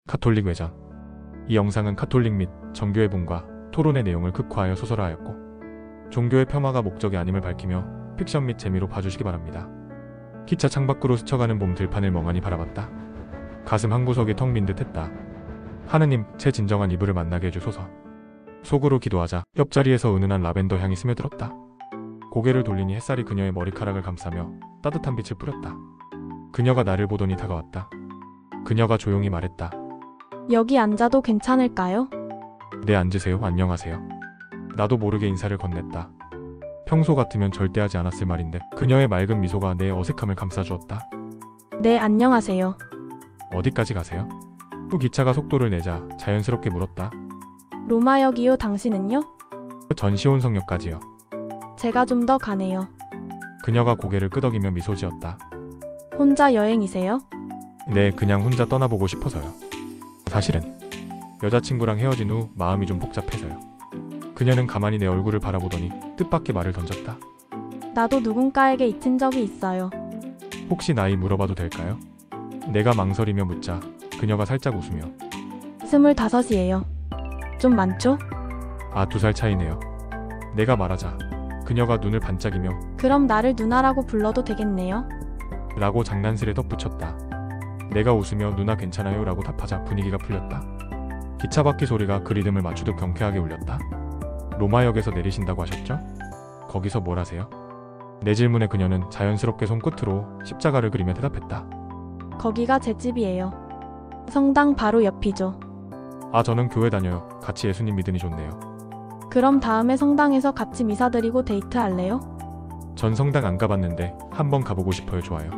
카톨릭 외전. 이 영상은 카톨릭 및 정교의 분과 토론의 내용을 극화하여 소설화하였고 종교의 폄하가 목적이 아님을 밝히며 픽션 및 재미로 봐주시기 바랍니다. 기차 창밖으로 스쳐가는 봄 들판을 멍하니 바라봤다. 가슴 한구석이 텅 빈 듯했다. 하느님, 제 진정한 이불을 만나게 해주소서. 속으로 기도하자 옆자리에서 은은한 라벤더 향이 스며들었다. 고개를 돌리니 햇살이 그녀의 머리카락을 감싸며 따뜻한 빛을 뿌렸다. 그녀가 나를 보더니 다가왔다. 그녀가 조용히 말했다. 여기 앉아도 괜찮을까요? 네, 앉으세요. 안녕하세요. 나도 모르게 인사를 건넸다. 평소 같으면 절대 하지 않았을 말인데 그녀의 맑은 미소가 내 어색함을 감싸주었다. 네, 안녕하세요. 어디까지 가세요? 또 기차가 속도를 내자 자연스럽게 물었다. 로마역이요, 당신은요? 전시온성역까지요. 제가 좀 더 가네요. 그녀가 고개를 끄덕이며 미소 지었다. 혼자 여행이세요? 네, 그냥 혼자 떠나보고 싶어서요. 사실은 여자친구랑 헤어진 후 마음이 좀 복잡해서요. 그녀는 가만히 내 얼굴을 바라보더니 뜻밖의 말을 던졌다. 나도 누군가에게 잊힌 적이 있어요. 혹시 나이 물어봐도 될까요? 내가 망설이며 묻자 그녀가 살짝 웃으며 25이에요. 좀 많죠? 아, 2살 차이네요. 내가 말하자 그녀가 눈을 반짝이며 그럼 나를 누나라고 불러도 되겠네요. 라고 장난스레 덧붙였다. 내가 웃으며 누나 괜찮아요 라고 답하자 분위기가 풀렸다. 기차 바퀴 소리가 그 리듬을 맞추듯 경쾌하게 울렸다. 로마역에서 내리신다고 하셨죠? 거기서 뭘 하세요? 내 질문에 그녀는 자연스럽게 손끝으로 십자가를 그리며 대답했다. 거기가 제 집이에요. 성당 바로 옆이죠. 아, 저는 교회 다녀요. 같이 예수님 믿으니 좋네요. 그럼 다음에 성당에서 같이 미사 드리고 데이트할래요? 전 성당 안 가봤는데 한번 가보고 싶어요. 좋아요.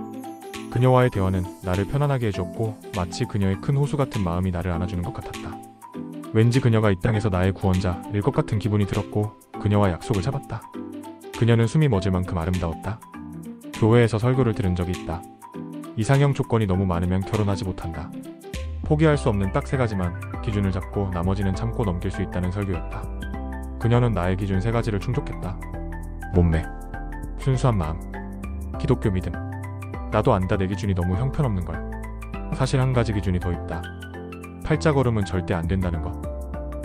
그녀와의 대화는 나를 편안하게 해주었고 마치 그녀의 큰 호수 같은 마음이 나를 안아주는 것 같았다. 왠지 그녀가 이 땅에서 나의 구원자일 것 같은 기분이 들었고 그녀와 약속을 잡았다. 그녀는 숨이 멎을 만큼 아름다웠다. 교회에서 설교를 들은 적이 있다. 이상형 조건이 너무 많으면 결혼하지 못한다. 포기할 수 없는 딱 3가지만 기준을 잡고 나머지는 참고 넘길 수 있다는 설교였다. 그녀는 나의 기준 3가지를 충족했다. 몸매, 순수한 마음, 기독교 믿음. 나도 안다. 내 기준이 너무 형편없는걸. 사실 한 가지 기준이 더 있다. 팔자 걸음은 절대 안 된다는 것.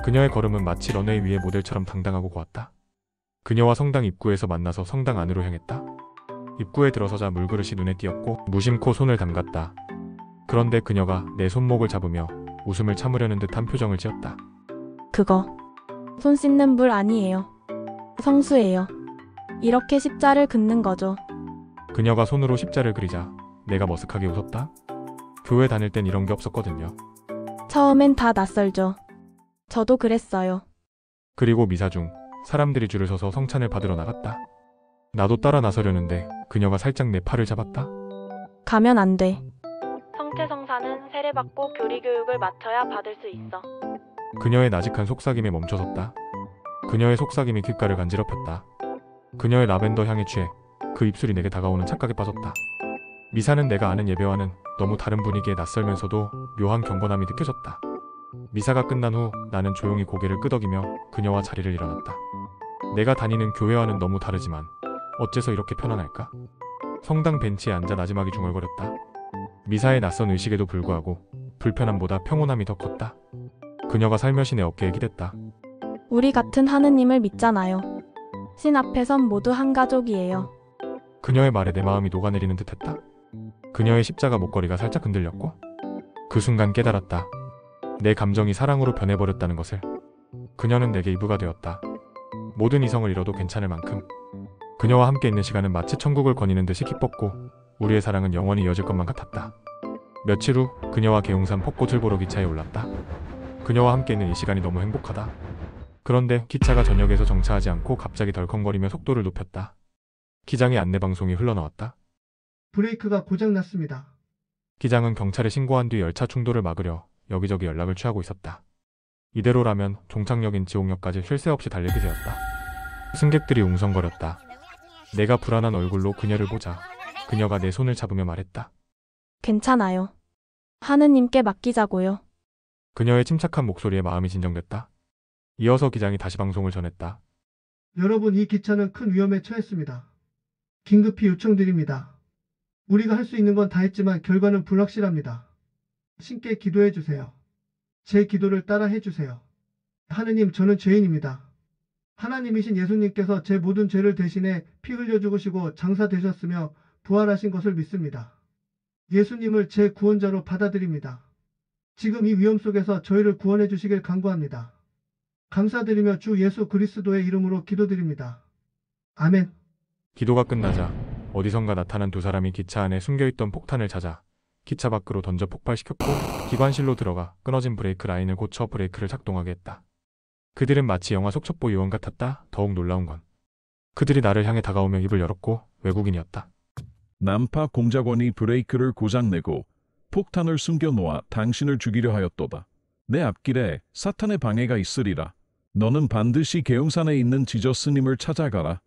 그녀의 걸음은 마치 런웨이 위의 모델처럼 당당하고 고왔다. 그녀와 성당 입구에서 만나서 성당 안으로 향했다. 입구에 들어서자 물그릇이 눈에 띄었고 무심코 손을 담갔다. 그런데 그녀가 내 손목을 잡으며 웃음을 참으려는 듯한 표정을 지었다. 그거 손 씻는 물 아니에요. 성수예요. 이렇게 십자를 긋는 거죠. 그녀가 손으로 십자를 그리자 내가 머쓱하게 웃었다. 교회 다닐 땐 이런 게 없었거든요. 처음엔 다 낯설죠. 저도 그랬어요. 그리고 미사 중 사람들이 줄을 서서 성찬을 받으러 나갔다. 나도 따라 나서려는데 그녀가 살짝 내 팔을 잡았다. 가면 안 돼. 성태성사는 세례받고 교리교육을 마쳐야 받을 수 있어. 그녀의 나직한 속삭임에 멈춰섰다. 그녀의 속삭임이 귓가를 간지럽혔다. 그녀의 라벤더 향에 취해 그 입술이 내게 다가오는 착각에 빠졌다. 미사는 내가 아는 예배와는 너무 다른 분위기에 낯설면서도 묘한 경건함이 느껴졌다. 미사가 끝난 후 나는 조용히 고개를 끄덕이며 그녀와 자리를 일어났다. 내가 다니는 교회와는 너무 다르지만 어째서 이렇게 편안할까? 성당 벤치에 앉아 나지막이 중얼거렸다. 미사의 낯선 의식에도 불구하고 불편함보다 평온함이 더 컸다. 그녀가 살며시 내 어깨에 기댔다. 우리 같은 하느님을 믿잖아요. 신 앞에선 모두 한 가족이에요. 그녀의 말에 내 마음이 녹아내리는 듯했다. 그녀의 십자가 목걸이가 살짝 흔들렸고 그 순간 깨달았다. 내 감정이 사랑으로 변해버렸다는 것을. 그녀는 내게 이브가 되었다. 모든 이성을 잃어도 괜찮을 만큼. 그녀와 함께 있는 시간은 마치 천국을 거니는 듯이 기뻤고 우리의 사랑은 영원히 이어질 것만 같았다. 며칠 후 그녀와 계웅산 벚꽃을 보러 기차에 올랐다. 그녀와 함께 있는 이 시간이 너무 행복하다. 그런데 기차가 전역에서 정차하지 않고 갑자기 덜컹거리며 속도를 높였다. 기장의 안내방송이 흘러나왔다. 브레이크가 고장났습니다. 기장은 경찰에 신고한 뒤 열차 충돌을 막으려 여기저기 연락을 취하고 있었다. 이대로라면 종착역인 지옥역까지 쉴 새 없이 달리게 되었다. 승객들이 웅성거렸다. 내가 불안한 얼굴로 그녀를 보자 그녀가 내 손을 잡으며 말했다. 괜찮아요. 하느님께 맡기자고요. 그녀의 침착한 목소리에 마음이 진정됐다. 이어서 기장이 다시 방송을 전했다. 여러분, 이 기차는 큰 위험에 처했습니다. 긴급히 요청드립니다. 우리가 할 수 있는 건 다 했지만 결과는 불확실합니다. 신께 기도해 주세요. 제 기도를 따라 해주세요. 하느님, 저는 죄인입니다. 하나님이신 예수님께서 제 모든 죄를 대신해 피 흘려 죽으시고 장사되셨으며 부활하신 것을 믿습니다. 예수님을 제 구원자로 받아들입니다. 지금 이 위험 속에서 저희를 구원해 주시길 간구합니다. 감사드리며 주 예수 그리스도의 이름으로 기도드립니다. 아멘. 기도가 끝나자 어디선가 나타난 두 사람이 기차 안에 숨겨있던 폭탄을 찾아 기차 밖으로 던져 폭발시켰고 기관실로 들어가 끊어진 브레이크 라인을 고쳐 브레이크를 작동하게 했다. 그들은 마치 영화 속첩보 요원 같았다. 더욱 놀라운 건 그들이 나를 향해 다가오며 입을 열었고 외국인이었다. 난파 공작원이 브레이크를 고장내고 폭탄을 숨겨놓아 당신을 죽이려 하였도다. 내 앞길에 사탄의 방해가 있으리라. 너는 반드시 계용산에 있는 지저 스님을 찾아가라.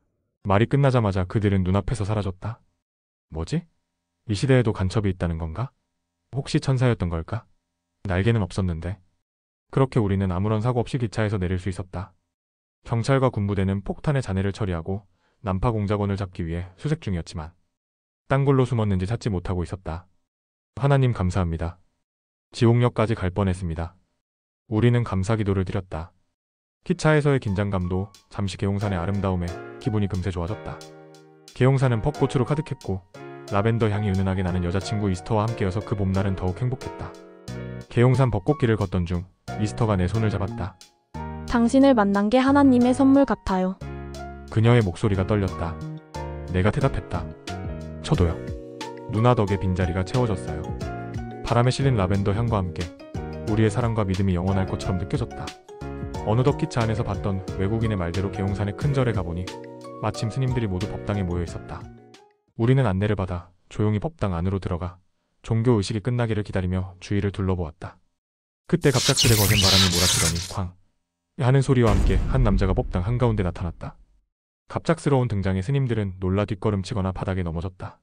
말이 끝나자마자 그들은 눈앞에서 사라졌다. 뭐지? 이 시대에도 간첩이 있다는 건가? 혹시 천사였던 걸까? 날개는 없었는데. 그렇게 우리는 아무런 사고 없이 기차에서 내릴 수 있었다. 경찰과 군부대는 폭탄의 잔해를 처리하고 난파 공작원을 잡기 위해 수색 중이었지만 딴 곳로 숨었는지 찾지 못하고 있었다. 하나님 감사합니다. 지옥역까지 갈 뻔했습니다. 우리는 감사기도를 드렸다. 기차에서의 긴장감도 잠시 계용산의 아름다움에 기분이 금세 좋아졌다. 계용산은 벚꽃으로 가득했고 라벤더 향이 은은하게 나는 여자친구 이스터와 함께여서 그 봄날은 더욱 행복했다. 계용산 벚꽃길을 걷던 중 이스터가 내 손을 잡았다. 당신을 만난 게 하나님의 선물 같아요. 그녀의 목소리가 떨렸다. 내가 대답했다. 저도요. 누나 덕에 빈자리가 채워졌어요. 바람에 실린 라벤더 향과 함께 우리의 사랑과 믿음이 영원할 것처럼 느껴졌다. 어느덧 기차 안에서 봤던 외국인의 말대로 계용산의 큰 절에 가보니 마침 스님들이 모두 법당에 모여 있었다. 우리는 안내를 받아 조용히 법당 안으로 들어가 종교의식이 끝나기를 기다리며 주위를 둘러보았다. 그때 갑작스레 거센 바람이 몰아치더니 쾅 하는 소리와 함께 한 남자가 법당 한가운데 나타났다. 갑작스러운 등장에 스님들은 놀라 뒷걸음치거나 바닥에 넘어졌다.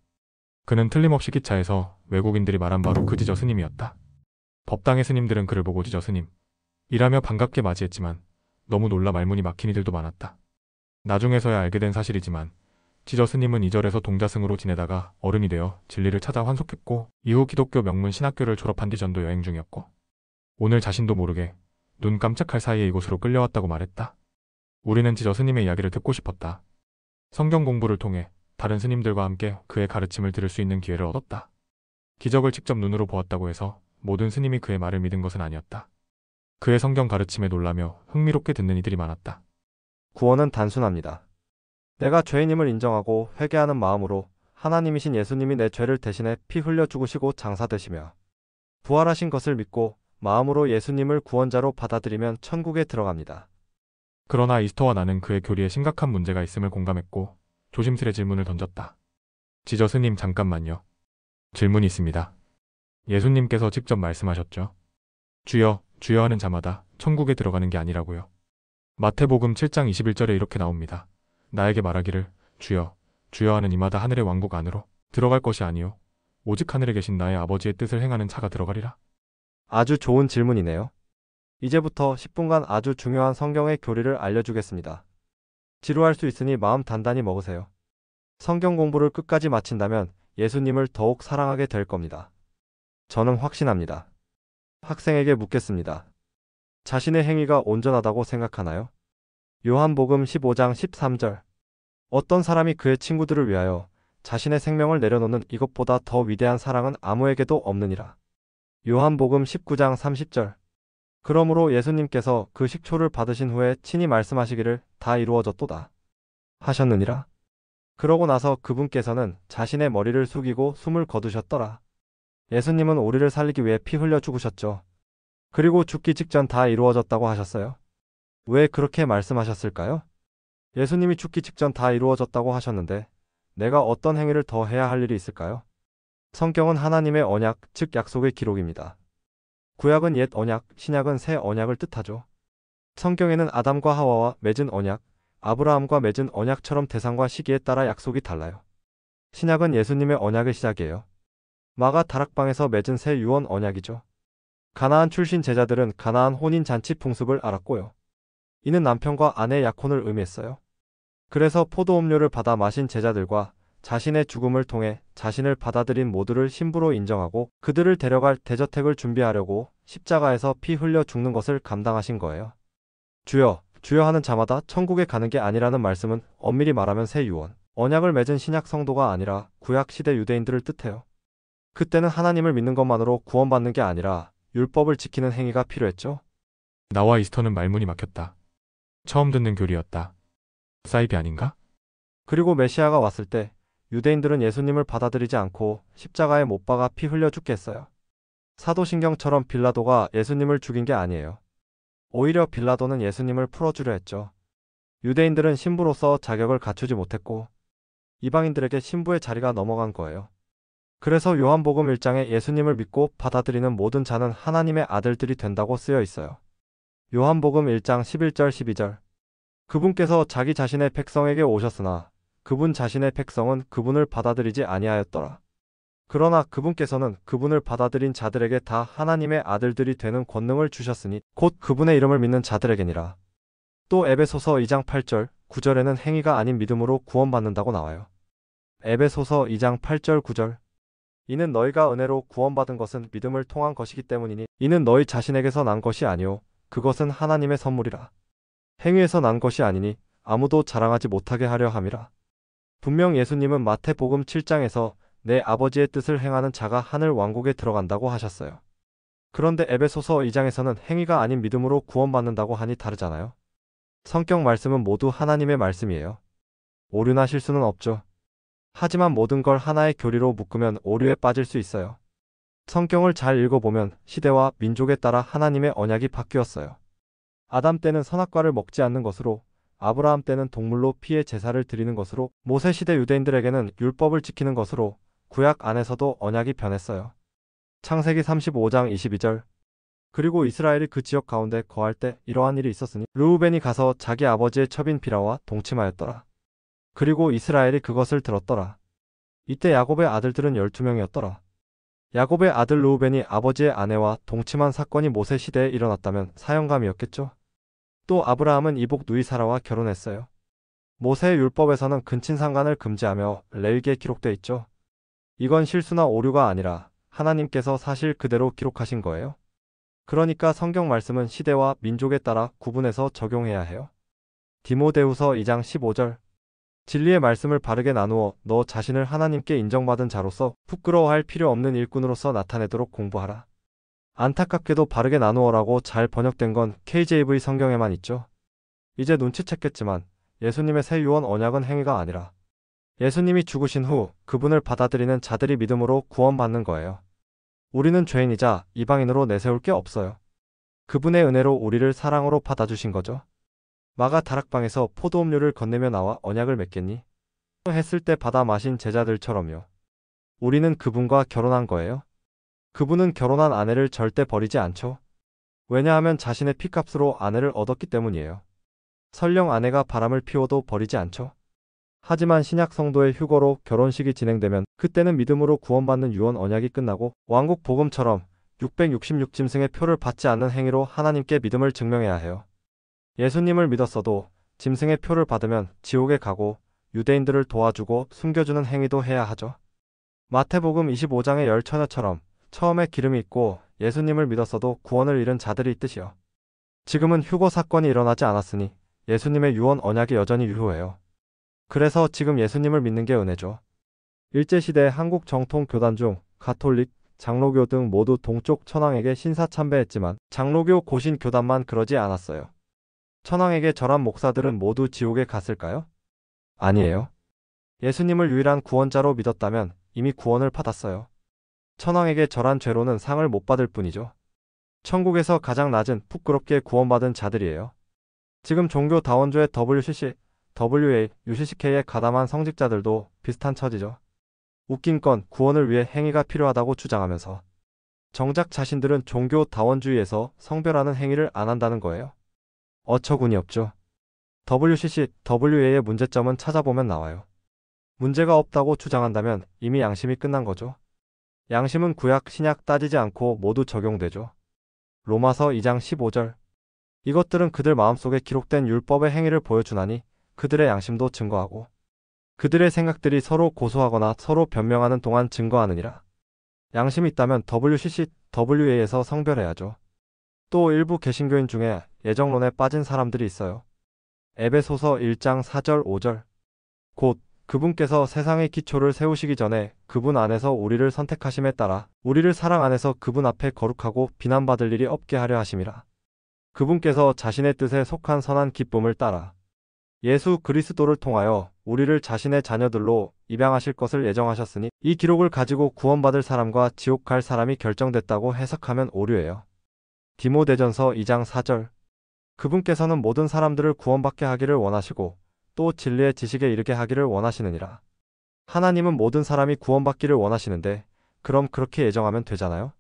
그는 틀림없이 기차에서 외국인들이 말한 바로 그 지저 스님이었다. 법당의 스님들은 그를 보고 지저 스님 이라며 반갑게 맞이했지만 너무 놀라 말문이 막힌 이들도 많았다. 나중에서야 알게 된 사실이지만 지저 스님은 이절에서 동자승으로 지내다가 어른이 되어 진리를 찾아 환속했고 이후 기독교 명문 신학교를 졸업한 뒤 전도 여행 중이었고 오늘 자신도 모르게 눈 깜짝할 사이에 이곳으로 끌려왔다고 말했다. 우리는 지저 스님의 이야기를 듣고 싶었다. 성경 공부를 통해 다른 스님들과 함께 그의 가르침을 들을 수 있는 기회를 얻었다. 기적을 직접 눈으로 보았다고 해서 모든 스님이 그의 말을 믿은 것은 아니었다. 그의 성경 가르침에 놀라며 흥미롭게 듣는 이들이 많았다. 구원은 단순합니다. 내가 죄인임을 인정하고 회개하는 마음으로 하나님이신 예수님이 내 죄를 대신해 피 흘려 죽으시고 장사되시며 부활하신 것을 믿고 마음으로 예수님을 구원자로 받아들이면 천국에 들어갑니다. 그러나 이스터와 나는 그의 교리에 심각한 문제가 있음을 공감했고 조심스레 질문을 던졌다. 지저 스님 잠깐만요. 질문이 있습니다. 예수님께서 직접 말씀하셨죠. 주여, 주여 하는 자마다 천국에 들어가는 게 아니라고요. 마태복음 7장 21절에 이렇게 나옵니다. 나에게 말하기를 주여, 주여 하는 이마다 하늘의 왕국 안으로 들어갈 것이 아니요 오직 하늘에 계신 나의 아버지의 뜻을 행하는 자가 들어가리라. 아주 좋은 질문이네요. 이제부터 10분간 아주 중요한 성경의 교리를 알려주겠습니다. 지루할 수 있으니 마음 단단히 먹으세요. 성경 공부를 끝까지 마친다면 예수님을 더욱 사랑하게 될 겁니다. 저는 확신합니다. 학생에게 묻겠습니다. 자신의 행위가 온전하다고 생각하나요? 요한복음 15장 13절. 어떤 사람이 그의 친구들을 위하여 자신의 생명을 내려놓는 이것보다 더 위대한 사랑은 아무에게도 없느니라. 요한복음 19장 30절. 그러므로 예수님께서 그 식초를 받으신 후에 친히 말씀하시기를 다 이루어졌도다 하셨느니라. 그러고 나서 그분께서는 자신의 머리를 숙이고 숨을 거두셨더라. 예수님은 우리를 살리기 위해 피 흘려 죽으셨죠. 그리고 죽기 직전 다 이루어졌다고 하셨어요. 왜 그렇게 말씀하셨을까요? 예수님이 죽기 직전 다 이루어졌다고 하셨는데 내가 어떤 행위를 더 해야 할 일이 있을까요? 성경은 하나님의 언약, 즉 약속의 기록입니다. 구약은 옛 언약, 신약은 새 언약을 뜻하죠. 성경에는 아담과 하와와 맺은 언약, 아브라함과 맺은 언약처럼 대상과 시기에 따라 약속이 달라요. 신약은 예수님의 언약의 시작이에요. 마가 다락방에서 맺은 새 유언 언약이죠. 가나안 출신 제자들은 가나안 혼인 잔치 풍습을 알았고요. 이는 남편과 아내의 약혼을 의미했어요. 그래서 포도 음료를 받아 마신 제자들과 자신의 죽음을 통해 자신을 받아들인 모두를 신부로 인정하고 그들을 데려갈 대저택을 준비하려고 십자가에서 피 흘려 죽는 것을 감당하신 거예요. 주여, 주여 하는 자마다 천국에 가는 게 아니라는 말씀은 엄밀히 말하면 새 유언, 언약을 맺은 신약 성도가 아니라 구약 시대 유대인들을 뜻해요. 그때는 하나님을 믿는 것만으로 구원받는 게 아니라 율법을 지키는 행위가 필요했죠. 나와 이스터는 말문이 막혔다. 처음 듣는 교리였다. 사이비 아닌가? 그리고 메시아가 왔을 때 유대인들은 예수님을 받아들이지 않고 십자가에 못 박아 피 흘려 죽게 했어요. 사도신경처럼 빌라도가 예수님을 죽인 게 아니에요. 오히려 빌라도는 예수님을 풀어주려 했죠. 유대인들은 신부로서 자격을 갖추지 못했고 이방인들에게 신부의 자리가 넘어간 거예요. 그래서 요한복음 1장에 예수님을 믿고 받아들이는 모든 자는 하나님의 아들들이 된다고 쓰여 있어요. 요한복음 1장 11절 12절. 그분께서 자기 자신의 백성에게 오셨으나 그분 자신의 백성은 그분을 받아들이지 아니하였더라. 그러나 그분께서는 그분을 받아들인 자들에게 다 하나님의 아들들이 되는 권능을 주셨으니 곧 그분의 이름을 믿는 자들에게니라. 또 에베소서 2장 8절, 9절에는 행위가 아닌 믿음으로 구원받는다고 나와요. 에베소서 2장 8절 9절. 이는 너희가 은혜로 구원받은 것은 믿음을 통한 것이기 때문이니 이는 너희 자신에게서 난 것이 아니요 그것은 하나님의 선물이라. 행위에서 난 것이 아니니 아무도 자랑하지 못하게 하려 함이라. 분명 예수님은 마태복음 7장에서 내 아버지의 뜻을 행하는 자가 하늘 왕국에 들어간다고 하셨어요. 그런데 에베소서 2장에서는 행위가 아닌 믿음으로 구원받는다고 하니 다르잖아요. 성격 말씀은 모두 하나님의 말씀이에요. 오류나 실수는 없죠. 하지만 모든 걸 하나의 교리로 묶으면 오류에 빠질 수 있어요. 성경을 잘 읽어보면 시대와 민족에 따라 하나님의 언약이 바뀌었어요. 아담 때는 선악과를 먹지 않는 것으로, 아브라함 때는 동물로 피의 제사를 드리는 것으로, 모세 시대 유대인들에게는 율법을 지키는 것으로, 구약 안에서도 언약이 변했어요. 창세기 35장 22절. 그리고 이스라엘이 그 지역 가운데 거할 때 이러한 일이 있었으니 르우벤이 가서 자기 아버지의 첩인 비라와 동침하였더라. 그리고 이스라엘이 그것을 들었더라. 이때 야곱의 아들들은 12명이었더라. 야곱의 아들 르우벤이 아버지의 아내와 동침한 사건이 모세 시대에 일어났다면 사형감이었겠죠. 또 아브라함은 이복 누이 사라와 결혼했어요. 모세의 율법에서는 근친상간을 금지하며 레위기에 기록돼 있죠. 이건 실수나 오류가 아니라 하나님께서 사실 그대로 기록하신 거예요. 그러니까 성경 말씀은 시대와 민족에 따라 구분해서 적용해야 해요. 디모데후서 2장 15절. 진리의 말씀을 바르게 나누어 너 자신을 하나님께 인정받은 자로서 부끄러워할 필요 없는 일꾼으로서 나타내도록 공부하라. 안타깝게도 바르게 나누어라고 잘 번역된 건 KJV 성경에만 있죠. 이제 눈치챘겠지만 예수님의 새 유언 언약은 행위가 아니라 예수님이 죽으신 후 그분을 받아들이는 자들이 믿음으로 구원받는 거예요. 우리는 죄인이자 이방인으로 내세울 게 없어요. 그분의 은혜로 우리를 사랑으로 받아주신 거죠. 마가 다락방에서 포도음료를 건네며 나와 언약을 맺겠니? 했을 때 받아 마신 제자들처럼요. 우리는 그분과 결혼한 거예요. 그분은 결혼한 아내를 절대 버리지 않죠. 왜냐하면 자신의 피값으로 아내를 얻었기 때문이에요. 설령 아내가 바람을 피워도 버리지 않죠. 하지만 신약 성도의 휴거로 결혼식이 진행되면 그때는 믿음으로 구원받는 유언 언약이 끝나고 왕국 복음처럼 666짐승의 표를 받지 않는 행위로 하나님께 믿음을 증명해야 해요. 예수님을 믿었어도 짐승의 표를 받으면 지옥에 가고 유대인들을 도와주고 숨겨주는 행위도 해야 하죠. 마태복음 25장의 열 처녀처럼 처음에 기름이 있고 예수님을 믿었어도 구원을 잃은 자들이 있듯이요. 지금은 휴거 사건이 일어나지 않았으니 예수님의 유언 언약이 여전히 유효해요. 그래서 지금 예수님을 믿는 게 은혜죠. 일제시대 한국 정통 교단 중 가톨릭, 장로교 등 모두 동쪽 천황에게 신사참배했지만 장로교 고신 교단만 그러지 않았어요. 천황에게 절한 목사들은 모두 지옥에 갔을까요? 아니에요. 예수님을 유일한 구원자로 믿었다면 이미 구원을 받았어요. 천황에게 절한 죄로는 상을 못 받을 뿐이죠. 천국에서 가장 낮은 부끄럽게 구원받은 자들이에요. 지금 종교 다원조의 WCC, WA, UCCK에 가담한 성직자들도 비슷한 처지죠. 웃긴 건 구원을 위해 행위가 필요하다고 주장하면서 정작 자신들은 종교 다원주의에서 성별하는 행위를 안 한다는 거예요. 어처구니 없죠. WCC, WA의 문제점은 찾아보면 나와요. 문제가 없다고 주장한다면 이미 양심이 끝난 거죠. 양심은 구약, 신약 따지지 않고 모두 적용되죠. 로마서 2장 15절. 이것들은 그들 마음속에 기록된 율법의 행위를 보여주나니 그들의 양심도 증거하고 그들의 생각들이 서로 고소하거나 서로 변명하는 동안 증거하느니라. 양심이 있다면 WCCWA에서 성별해야죠. 또 일부 개신교인 중에 예정론에 빠진 사람들이 있어요. 에베소서 1장 4절 5절. 곧 그분께서 세상의 기초를 세우시기 전에 그분 안에서 우리를 선택하심에 따라 우리를 사랑 안에서 그분 앞에 거룩하고 비난받을 일이 없게 하려 하심이라. 그분께서 자신의 뜻에 속한 선한 기쁨을 따라 예수 그리스도를 통하여 우리를 자신의 자녀들로 입양하실 것을 예정하셨으니 이 기록을 가지고 구원받을 사람과 지옥 갈 사람이 결정됐다고 해석하면 오류예요. 디모데전서 2장 4절. 그분께서는 모든 사람들을 구원받게 하기를 원하시고 또 진리의 지식에 이르게 하기를 원하시느니라. 하나님은 모든 사람이 구원받기를 원하시는데 그럼 그렇게 예정하면 되잖아요?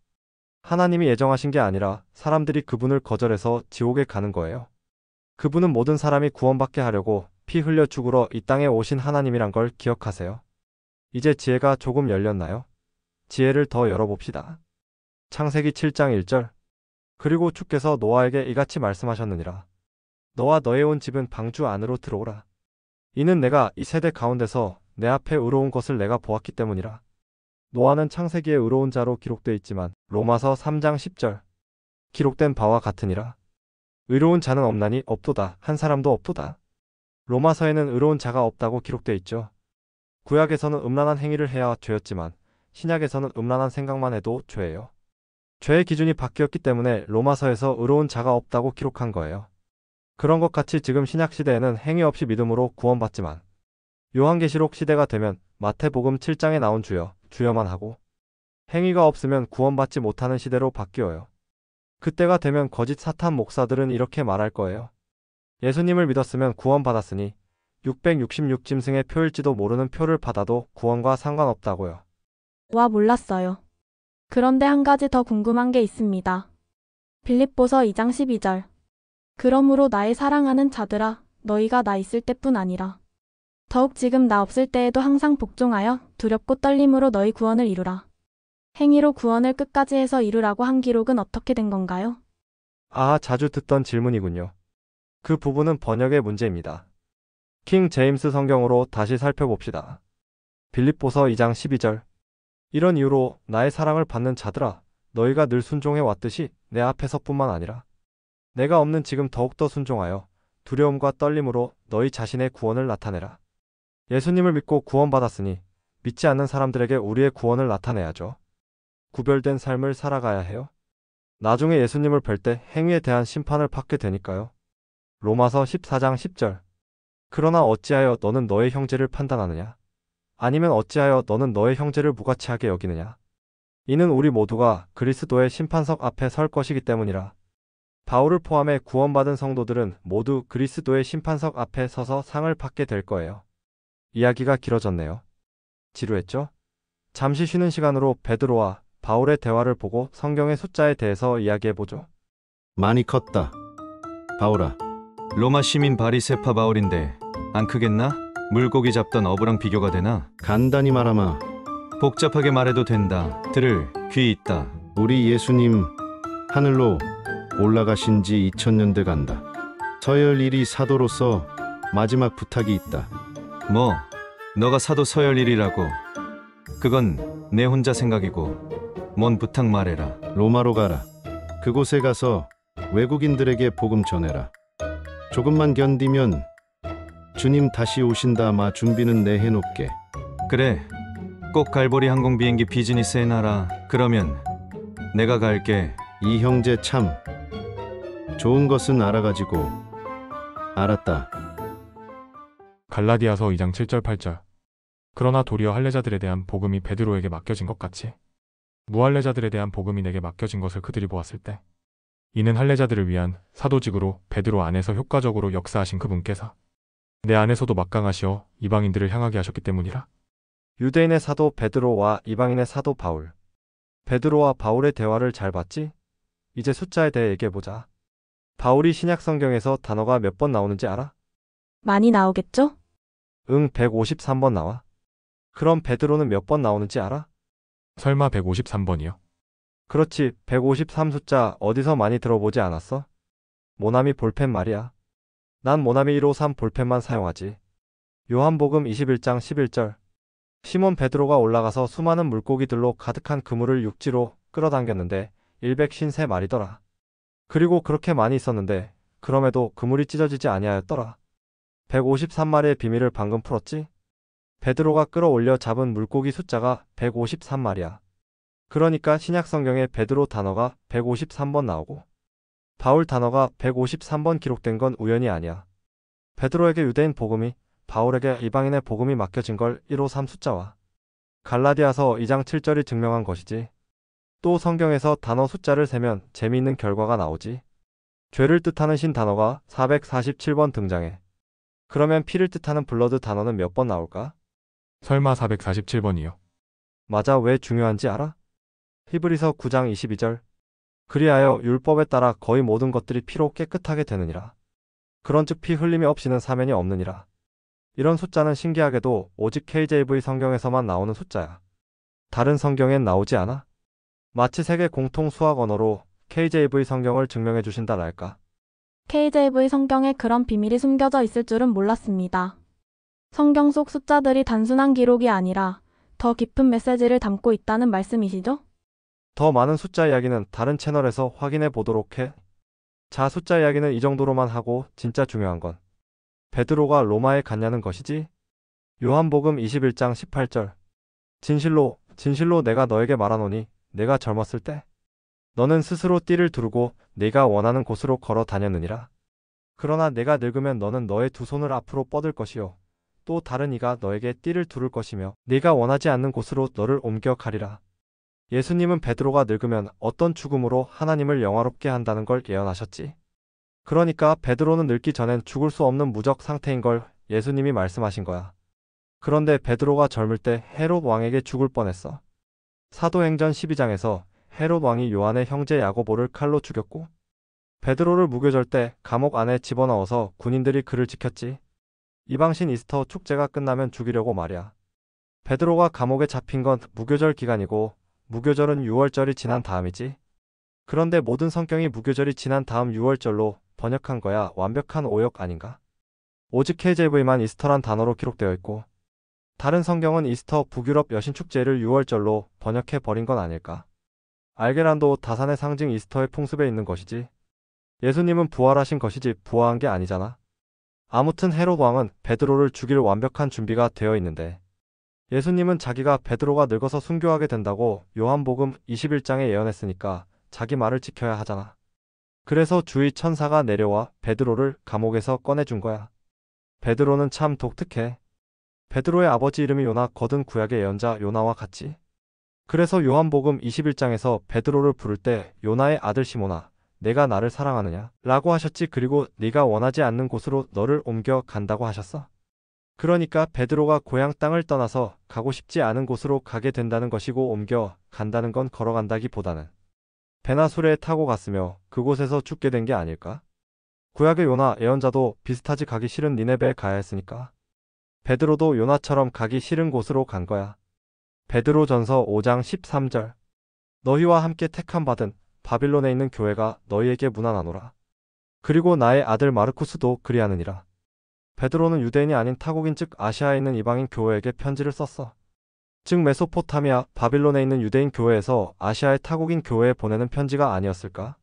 하나님이 예정하신 게 아니라 사람들이 그분을 거절해서 지옥에 가는 거예요. 그분은 모든 사람이 구원받게 하려고 피 흘려 죽으러 이 땅에 오신 하나님이란 걸 기억하세요. 이제 지혜가 조금 열렸나요? 지혜를 더 열어봅시다. 창세기 7장 1절. 그리고 주께서 노아에게 이같이 말씀하셨느니라. 너와 너의 온 집은 방주 안으로 들어오라. 이는 내가 이 세대 가운데서 내 앞에 의로운 것을 내가 보았기 때문이라. 노아는 창세기에 의로운 자로 기록되어 있지만 로마서 3장 10절. 기록된 바와 같으니라. 의로운 자는 없나니 없도다. 한 사람도 없도다. 로마서에는 의로운 자가 없다고 기록되어 있죠. 구약에서는 음란한 행위를 해야 죄였지만 신약에서는 음란한 생각만 해도 죄예요. 죄의 기준이 바뀌었기 때문에 로마서에서 의로운 자가 없다고 기록한 거예요. 그런 것 같이 지금 신약 시대에는 행위 없이 믿음으로 구원받지만 요한계시록 시대가 되면 마태복음 7장에 나온 주여, 주여만 하고 행위가 없으면 구원받지 못하는 시대로 바뀌어요. 그때가 되면 거짓 사탄 목사들은 이렇게 말할 거예요. 예수님을 믿었으면 구원받았으니 666짐승의 표일지도 모르는 표를 받아도 구원과 상관없다고요. 와, 몰랐어요. 그런데 한 가지 더 궁금한 게 있습니다. 빌립보서 2장 12절. 그러므로 나의 사랑하는 자들아, 너희가 나 있을 때뿐 아니라 더욱 지금 나 없을 때에도 항상 복종하여 두렵고 떨림으로 너희 구원을 이루라. 행위로 구원을 끝까지 해서 이루라고 한 기록은 어떻게 된 건가요? 아, 자주 듣던 질문이군요. 그 부분은 번역의 문제입니다. 킹 제임스 성경으로 다시 살펴봅시다. 빌립보서 2장 12절. 이런 이유로 나의 사랑을 받는 자들아, 너희가 늘 순종해 왔듯이 내 앞에서뿐만 아니라 내가 없는 지금 더욱더 순종하여 두려움과 떨림으로 너희 자신의 구원을 나타내라. 예수님을 믿고 구원받았으니 믿지 않는 사람들에게 우리의 구원을 나타내야죠. 구별된 삶을 살아가야 해요. 나중에 예수님을 뵐 때 행위에 대한 심판을 받게 되니까요. 로마서 14장 10절. 그러나 어찌하여 너는 너의 형제를 판단하느냐? 아니면 어찌하여 너는 너의 형제를 무가치하게 여기느냐? 이는 우리 모두가 그리스도의 심판석 앞에 설 것이기 때문이라. 바울을 포함해 구원받은 성도들은 모두 그리스도의 심판석 앞에 서서 상을 받게 될 거예요. 이야기가 길어졌네요. 지루했죠? 잠시 쉬는 시간으로 베드로와 바울의 대화를 보고 성경의 숫자에 대해서 이야기해보죠. 많이 컸다. 바울아, 로마 시민 바리세파 바울인데 안 크겠나? 물고기 잡던 어부랑 비교가 되나? 간단히 말하마. 복잡하게 말해도 된다. 들을 귀 있다. 우리 예수님 하늘로 올라가신 지 2000년 돼 간다. 서열 1위 사도로서 마지막 부탁이 있다. 뭐 너가 사도 서열일이라고. 그건 내 혼자 생각이고 뭔 부탁 말해라. 로마로 가라. 그곳에 가서 외국인들에게 복음 전해라. 조금만 견디면 주님 다시 오신다. 마 준비는 내 해놓게. 그래, 꼭 갈보리 항공 비행기 비즈니스 해놔라. 그러면 내가 갈게. 이 형제 참 좋은 것은 알아가지고. 알았다. 갈라디아서 2장 7절 8절. 그러나 도리어 할례자들에 대한 복음이 베드로에게 맡겨진 것 같이 무할례자들에 대한 복음이 내게 맡겨진 것을 그들이 보았을 때 이는 할례자들을 위한 사도직으로 베드로 안에서 효과적으로 역사하신 그분께서 내 안에서도 막강하시어 이방인들을 향하게 하셨기 때문이라. 유대인의 사도 베드로와 이방인의 사도 바울. 베드로와 바울의 대화를 잘 봤지? 이제 숫자에 대해 얘기해보자. 바울이 신약 성경에서 단어가 몇 번 나오는지 알아? 많이 나오겠죠? 응, 153번 나와. 그럼 베드로는 몇 번 나오는지 알아? 설마 153번이요? 그렇지, 153 숫자 어디서 많이 들어보지 않았어? 모나미 볼펜 말이야. 난 모나미 153 볼펜만 사용하지. 요한복음 21장 11절. 시몬 베드로가 올라가서 수많은 물고기들로 가득한 그물을 육지로 끌어당겼는데 153마리더라. 그리고 그렇게 많이 있었는데 그럼에도 그물이 찢어지지 아니하였더라. 153마리의 비밀을 방금 풀었지? 베드로가 끌어올려 잡은 물고기 숫자가 153마리야. 그러니까 신약 성경에 베드로 단어가 153번 나오고 바울 단어가 153번 기록된 건 우연이 아니야. 베드로에게 유대인 복음이, 바울에게 이방인의 복음이 맡겨진 걸 153 숫자와 갈라디아서 2장 7절이 증명한 것이지. 또 성경에서 단어 숫자를 세면 재미있는 결과가 나오지. 죄를 뜻하는 신 단어가 447번 등장해. 그러면 피를 뜻하는 블러드 단어는 몇 번 나올까? 설마 447번이요? 맞아. 왜 중요한지 알아? 히브리서 9장 22절. 그리하여 율법에 따라 거의 모든 것들이 피로 깨끗하게 되느니라. 그런즉 피 흘림이 없이는 사면이 없느니라. 이런 숫자는 신기하게도 오직 KJV 성경에서만 나오는 숫자야. 다른 성경엔 나오지 않아? 마치 세계 공통 수학 언어로 KJV 성경을 증명해 주신다랄까. KJV 성경에 그런 비밀이 숨겨져 있을 줄은 몰랐습니다. 성경 속 숫자들이 단순한 기록이 아니라 더 깊은 메시지를 담고 있다는 말씀이시죠? 더 많은 숫자 이야기는 다른 채널에서 확인해 보도록 해. 자, 숫자 이야기는 이 정도로만 하고 진짜 중요한 건 베드로가 로마에 갔냐는 것이지. 요한복음 21장 18절. 진실로 진실로 내가 너에게 말하노니 내가 젊었을 때 너는 스스로 띠를 두르고 네가 원하는 곳으로 걸어 다녔느니라. 그러나 내가 늙으면 너는 너의 두 손을 앞으로 뻗을 것이요 또 다른 이가 너에게 띠를 두를 것이며 네가 원하지 않는 곳으로 너를 옮겨 가리라. 예수님은 베드로가 늙으면 어떤 죽음으로 하나님을 영화롭게 한다는 걸 예언하셨지. 그러니까 베드로는 늙기 전엔 죽을 수 없는 무적 상태인 걸 예수님이 말씀하신 거야. 그런데 베드로가 젊을 때 헤롯 왕에게 죽을 뻔했어. 사도행전 12장에서 헤롯 왕이 요한의 형제 야고보를 칼로 죽였고 베드로를 무교절 때 감옥 안에 집어넣어서 군인들이 그를 지켰지. 이방신 이스터 축제가 끝나면 죽이려고 말이야. 베드로가 감옥에 잡힌 건 무교절 기간이고 무교절은 6월절이 지난 다음이지. 그런데 모든 성경이 무교절이 지난 다음 6월절로 번역한 거야 완벽한 오역 아닌가? 오직 KJV만 이스터란 단어로 기록되어 있고 다른 성경은 이스터 북유럽 여신축제를 6월절로 번역해 버린 건 아닐까? 알게란도 다산의 상징 이스터의 풍습에 있는 것이지. 예수님은 부활하신 것이지 부화한 게 아니잖아. 아무튼 헤롯 왕은 베드로를 죽일 완벽한 준비가 되어 있는데 예수님은 자기가 베드로가 늙어서 순교하게 된다고 요한복음 21장에 예언했으니까 자기 말을 지켜야 하잖아. 그래서 주의 천사가 내려와 베드로를 감옥에서 꺼내준 거야. 베드로는 참 독특해. 베드로의 아버지 이름이 요나, 거든 구약의 예언자 요나와 같지. 그래서 요한복음 21장에서 베드로를 부를 때 요나의 아들 시몬아 내가 나를 사랑하느냐 라고 하셨지. 그리고 네가 원하지 않는 곳으로 너를 옮겨 간다고 하셨어. 그러니까 베드로가 고향 땅을 떠나서 가고 싶지 않은 곳으로 가게 된다는 것이고 옮겨 간다는 건 걸어간다기보다는 배나 수레에 타고 갔으며 그곳에서 죽게 된 게 아닐까? 구약의 요나 예언자도 비슷하지. 가기 싫은 니네베에 가야 했으니까. 베드로도 요나처럼 가기 싫은 곳으로 간 거야. 베드로전서 5장 13절. 너희와 함께 택함 받은 바빌론에 있는 교회가 너희에게 문안하노라. 그리고 나의 아들 마르쿠스도 그리하느니라. 베드로는 유대인이 아닌 타국인 즉 아시아에 있는 이방인 교회에게 편지를 썼어. 즉 메소포타미아 바빌론에 있는 유대인 교회에서 아시아의 타국인 교회에 보내는 편지가 아니었을까?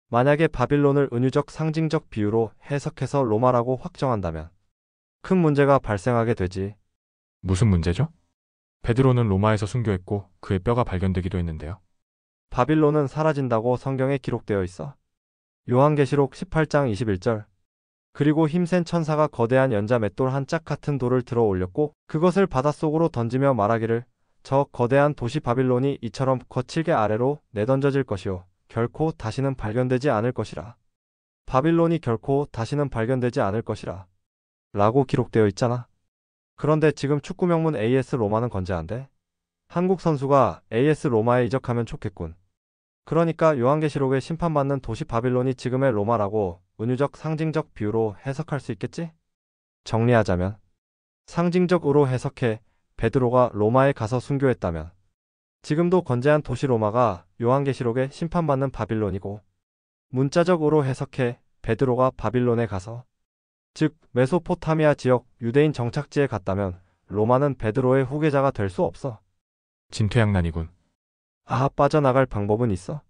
만약에 바빌론을 은유적 상징적 비유로 해석해서 로마라고 확정한다면 큰 문제가 발생하게 되지. 무슨 문제죠? 베드로는 로마에서 순교했고 그의 뼈가 발견되기도 했는데요. 바빌론은 사라진다고 성경에 기록되어 있어. 요한계시록 18장 21절. 그리고 힘센 천사가 거대한 연자 맷돌 한 짝 같은 돌을 들어 올렸고 그것을 바닷속으로 던지며 말하기를 저 거대한 도시 바빌론이 이처럼 거칠게 아래로 내던져질 것이요 결코 다시는 발견되지 않을 것이라. 바빌론이 결코 다시는 발견되지 않을 것이라 라고 기록되어 있잖아. 그런데 지금 축구 명문 AS 로마는 건재한데 한국 선수가 AS 로마에 이적하면 좋겠군. 그러니까 요한계시록에 심판받는 도시 바빌론이 지금의 로마라고 은유적 상징적 비유로 해석할 수 있겠지? 정리하자면 상징적으로 해석해 베드로가 로마에 가서 순교했다면 지금도 건재한 도시 로마가 요한계시록에 심판받는 바빌론이고 문자적으로 해석해 베드로가 바빌론에 가서 즉 메소포타미아 지역 유대인 정착지에 갔다면 로마는 베드로의 후계자가 될 수 없어. 진퇴양난이군. 빠져나갈 방법은 있어?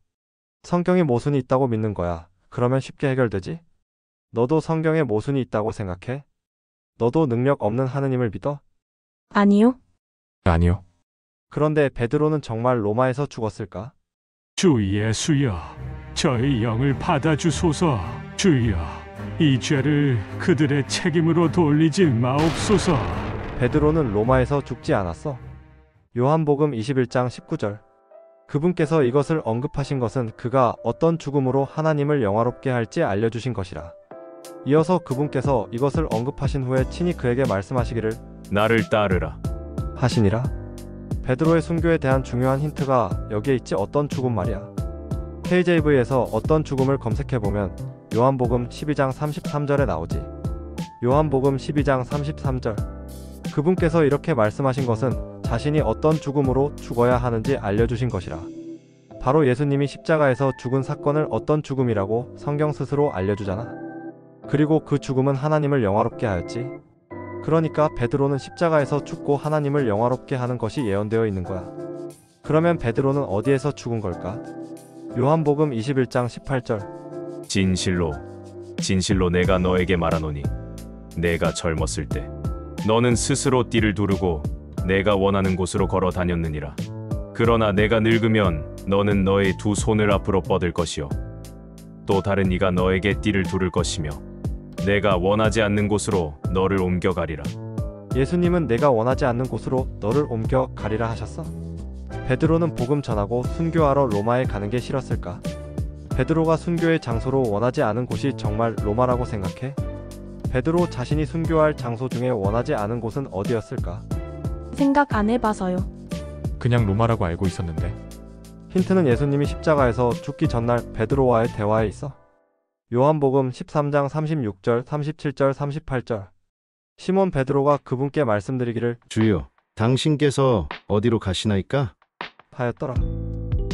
성경에 모순이 있다고 믿는 거야. 그러면 쉽게 해결되지? 너도 성경에 모순이 있다고 생각해? 너도 능력 없는 하느님을 믿어? 아니요. 아니요. 그런데 베드로는 정말 로마에서 죽었을까? 주 예수여, 저희 영을 받아주소서. 주여, 이 죄를 그들의 책임으로 돌리지 마옵소서. 베드로는 로마에서 죽지 않았어. 요한복음 21장 19절. 그분께서 이것을 언급하신 것은 그가 어떤 죽음으로 하나님을 영화롭게 할지 알려주신 것이라. 이어서 그분께서 이것을 언급하신 후에 친히 그에게 말씀하시기를 나를 따르라. 하시니라. 베드로의 순교에 대한 중요한 힌트가 여기에 있지. 어떤 죽음 말이야. KJV에서 어떤 죽음을 검색해보면 요한복음 12장 33절에 나오지. 요한복음 12장 33절. 그분께서 이렇게 말씀하신 것은 자신이 어떤 죽음으로 죽어야 하는지 알려주신 것이라. 바로 예수님이 십자가에서 죽은 사건을 어떤 죽음이라고 성경 스스로 알려주잖아. 그리고 그 죽음은 하나님을 영화롭게 하였지. 그러니까 베드로는 십자가에서 죽고 하나님을 영화롭게 하는 것이 예언되어 있는 거야. 그러면 베드로는 어디에서 죽은 걸까? 요한복음 21장 18절. 진실로 진실로 내가 너에게 말하노니 내가 젊었을 때 너는 스스로 띠를 두르고 내가 원하는 곳으로 걸어 다녔느니라. 그러나 내가 늙으면 너는 너의 두 손을 앞으로 뻗을 것이요 또 다른 이가 너에게 띠를 두를 것이며 내가 원하지 않는 곳으로 너를 옮겨가리라. 예수님은 내가 원하지 않는 곳으로 너를 옮겨가리라 하셨어? 베드로는 복음 전하고 순교하러 로마에 가는 게 싫었을까? 베드로가 순교의 장소로 원하지 않은 곳이 정말 로마라고 생각해? 베드로 자신이 순교할 장소 중에 원하지 않은 곳은 어디였을까? 생각 안 해봐서요. 그냥 로마라고 알고 있었는데. 힌트는 예수님이 십자가에서 죽기 전날 베드로와의 대화에 있어. 요한복음 13장 36절, 37절, 38절. 시몬 베드로가 그분께 말씀드리기를 주여, 당신께서 어디로 가시나이까? 하였더라.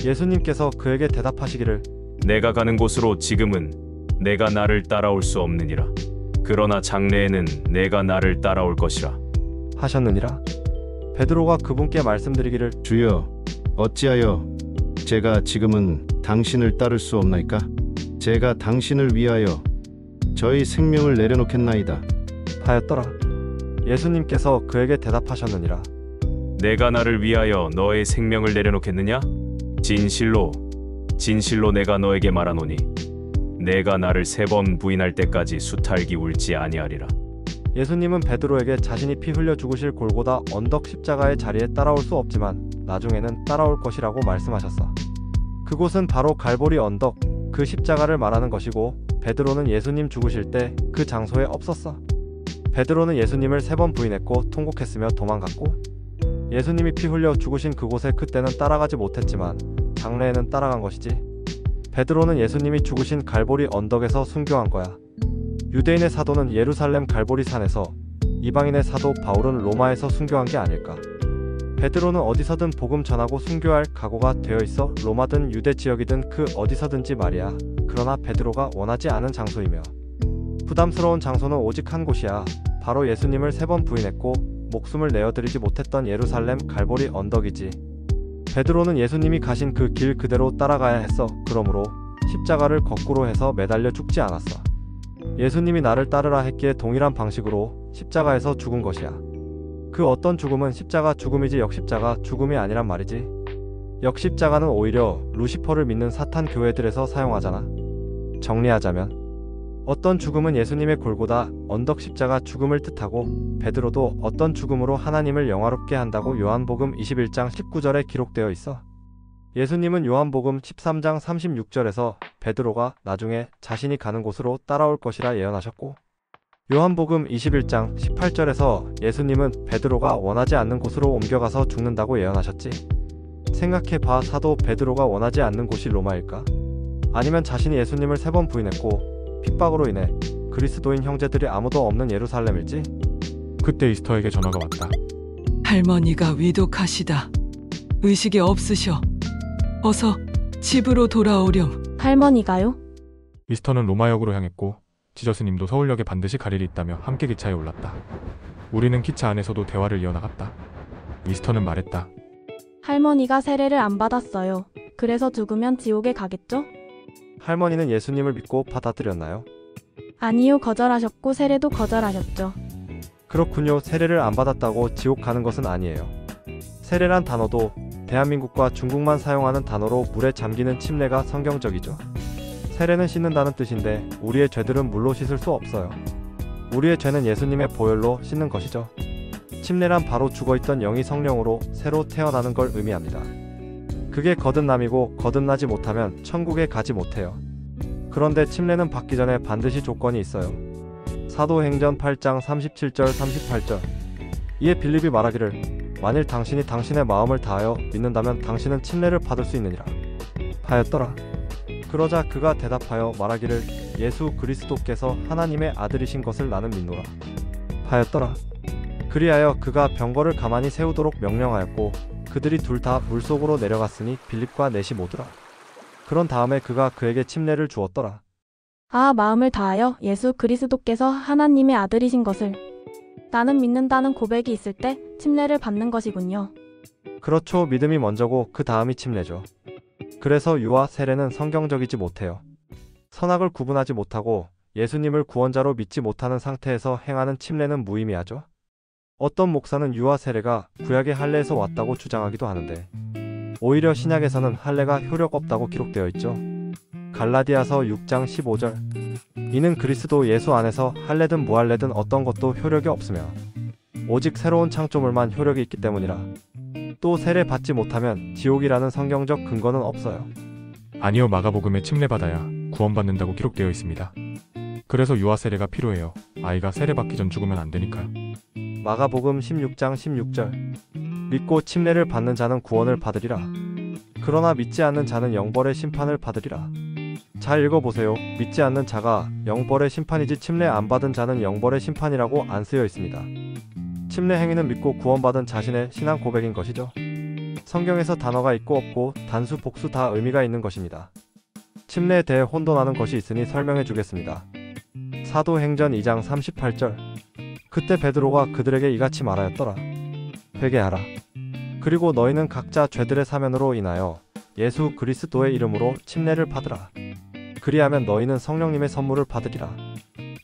예수님께서 그에게 대답하시기를 내가 가는 곳으로 지금은 내가 나를 따라올 수 없느니라. 그러나 장래에는 내가 나를 따라올 것이라 하셨느니라. 베드로가 그분께 말씀드리기를 주여, 어찌하여 제가 지금은 당신을 따를 수 없나이까? 제가 당신을 위하여 저희 생명을 내려놓겠나이다. 하였더라. 예수님께서 그에게 대답하셨느니라. 내가 나를 위하여 너의 생명을 내려놓겠느냐? 진실로 진실로 내가 너에게 말하노니 내가 나를 3번 부인할 때까지 수탈기 울지 아니하리라. 예수님은 베드로에게 자신이 피 흘려 죽으실 골고다 언덕 십자가의 자리에 따라올 수 없지만 나중에는 따라올 것이라고 말씀하셨어. 그곳은 바로 갈보리 언덕, 그 십자가를 말하는 것이고 베드로는 예수님 죽으실 때 그 장소에 없었어. 베드로는 예수님을 3번 부인했고 통곡했으며 도망갔고 예수님이 피 흘려 죽으신 그곳에 그때는 따라가지 못했지만 장래에는 따라간 것이지. 베드로는 예수님이 죽으신 갈보리 언덕에서 순교한 거야. 유대인의 사도는 예루살렘 갈보리 산에서, 이방인의 사도 바울은 로마에서 순교한 게 아닐까. 베드로는 어디서든 복음 전하고 순교할 각오가 되어 있어. 로마든 유대 지역이든 그 어디서든지 말이야. 그러나 베드로가 원하지 않은 장소이며 부담스러운 장소는 오직 한 곳이야. 바로 예수님을 3번 부인했고 목숨을 내어드리지 못했던 예루살렘 갈보리 언덕이지. 베드로는 예수님이 가신 그 길 그대로 따라가야 했어. 그러므로 십자가를 거꾸로 해서 매달려 죽지 않았어. 예수님이 나를 따르라 했기에 동일한 방식으로 십자가에서 죽은 것이야. 그 어떤 죽음은 십자가 죽음이지 역십자가 죽음이 아니란 말이지. 역십자가는 오히려 루시퍼를 믿는 사탄 교회들에서 사용하잖아. 정리하자면 어떤 죽음은 예수님의 골고다 언덕 십자가 죽음을 뜻하고 베드로도 어떤 죽음으로 하나님을 영화롭게 한다고 요한복음 21장 19절에 기록되어 있어. 예수님은 요한복음 13장 36절에서 베드로가 나중에 자신이 가는 곳으로 따라올 것이라 예언하셨고 요한복음 21장 18절에서 예수님은 베드로가 원하지 않는 곳으로 옮겨가서 죽는다고 예언하셨지. 생각해봐. 사도 베드로가 원하지 않는 곳이 로마일까? 아니면 자신이 예수님을 3번 부인했고 핍박으로 인해 그리스도인 형제들이 아무도 없는 예루살렘일지? 그때 이스터에게 전화가 왔다. 할머니가 위독하시다. 의식이 없으셔. 어서 집으로 돌아오렴. 할머니가요? 이스터는 로마역으로 향했고 지저스님도 서울역에 반드시 갈 일이 있다며 함께 기차에 올랐다. 우리는 기차 안에서도 대화를 이어나갔다. 미스터는 말했다. 할머니가 세례를 안 받았어요. 그래서 죽으면 지옥에 가겠죠? 할머니는 예수님을 믿고 받아들였나요? 아니요, 거절하셨고 세례도 거절하셨죠. 그렇군요. 세례를 안 받았다고 지옥 가는 것은 아니에요. 세례란 단어도 대한민국과 중국만 사용하는 단어로 물에 잠기는 침례가 성경적이죠. 세례는 씻는다는 뜻인데 우리의 죄들은 물로 씻을 수 없어요. 우리의 죄는 예수님의 보혈로 씻는 것이죠. 침례란 바로 죽어있던 영이 성령으로 새로 태어나는 걸 의미합니다. 그게 거듭남이고 거듭나지 못하면 천국에 가지 못해요. 그런데 침례는 받기 전에 반드시 조건이 있어요. 사도행전 8장 37절 38절. 이에 빌립이 말하기를 만일 당신이 당신의 마음을 다하여 믿는다면 당신은 침례를 받을 수 있느니라 하였더라. 그러자 그가 대답하여 말하기를 예수 그리스도께서 하나님의 아들이신 것을 나는 믿노라 하였더라. 그리하여 그가 병거를 가만히 세우도록 명령하였고 그들이 둘 다 물속으로 내려갔으니 빌립과 넷이 모두라. 그런 다음에 그가 그에게 침례를 주었더라. 아, 마음을 다하여 예수 그리스도께서 하나님의 아들이신 것을 나는 믿는다는 고백이 있을 때 침례를 받는 것이군요. 그렇죠. 믿음이 먼저고 그 다음이 침례죠. 그래서 유아 세례는 성경적이지 못해요. 선악을 구분하지 못하고 예수님을 구원자로 믿지 못하는 상태에서 행하는 침례는 무의미하죠. 어떤 목사는 유아 세례가 구약의 할례에서 왔다고 주장하기도 하는데 오히려 신약에서는 할례가 효력 없다고 기록되어 있죠. 갈라디아서 6장 15절. 이는 그리스도 예수 안에서 할례든 무할례든 어떤 것도 효력이 없으며 오직 새로운 창조물만 효력이 있기 때문이라. 또 세례 받지 못하면 지옥이라는 성경적 근거는 없어요. 아니요, 마가복음에 침례받아야 구원받는다고 기록되어 있습니다. 그래서 유아 세례가 필요해요. 아이가 세례받기 전 죽으면 안 되니까요. 마가복음 16장 16절. 믿고 침례를 받는 자는 구원을 받으리라. 그러나 믿지 않는 자는 영벌의 심판을 받으리라. 잘 읽어보세요. 믿지 않는 자가 영벌의 심판이지 침례 안 받은 자는 영벌의 심판이라고 안 쓰여 있습니다. 침례 행위는 믿고 구원받은 자신의 신앙 고백인 것이죠. 성경에서 단어가 있고 없고 단수 복수 다 의미가 있는 것입니다. 침례에 대해 혼돈하는 것이 있으니 설명해 주겠습니다. 사도행전 2장 38절. 그때 베드로가 그들에게 이같이 말하였더라. 회개하라. 그리고 너희는 각자 죄들의 사면으로 인하여 예수 그리스도의 이름으로 침례를 받으라. 그리하면 너희는 성령님의 선물을 받으리라.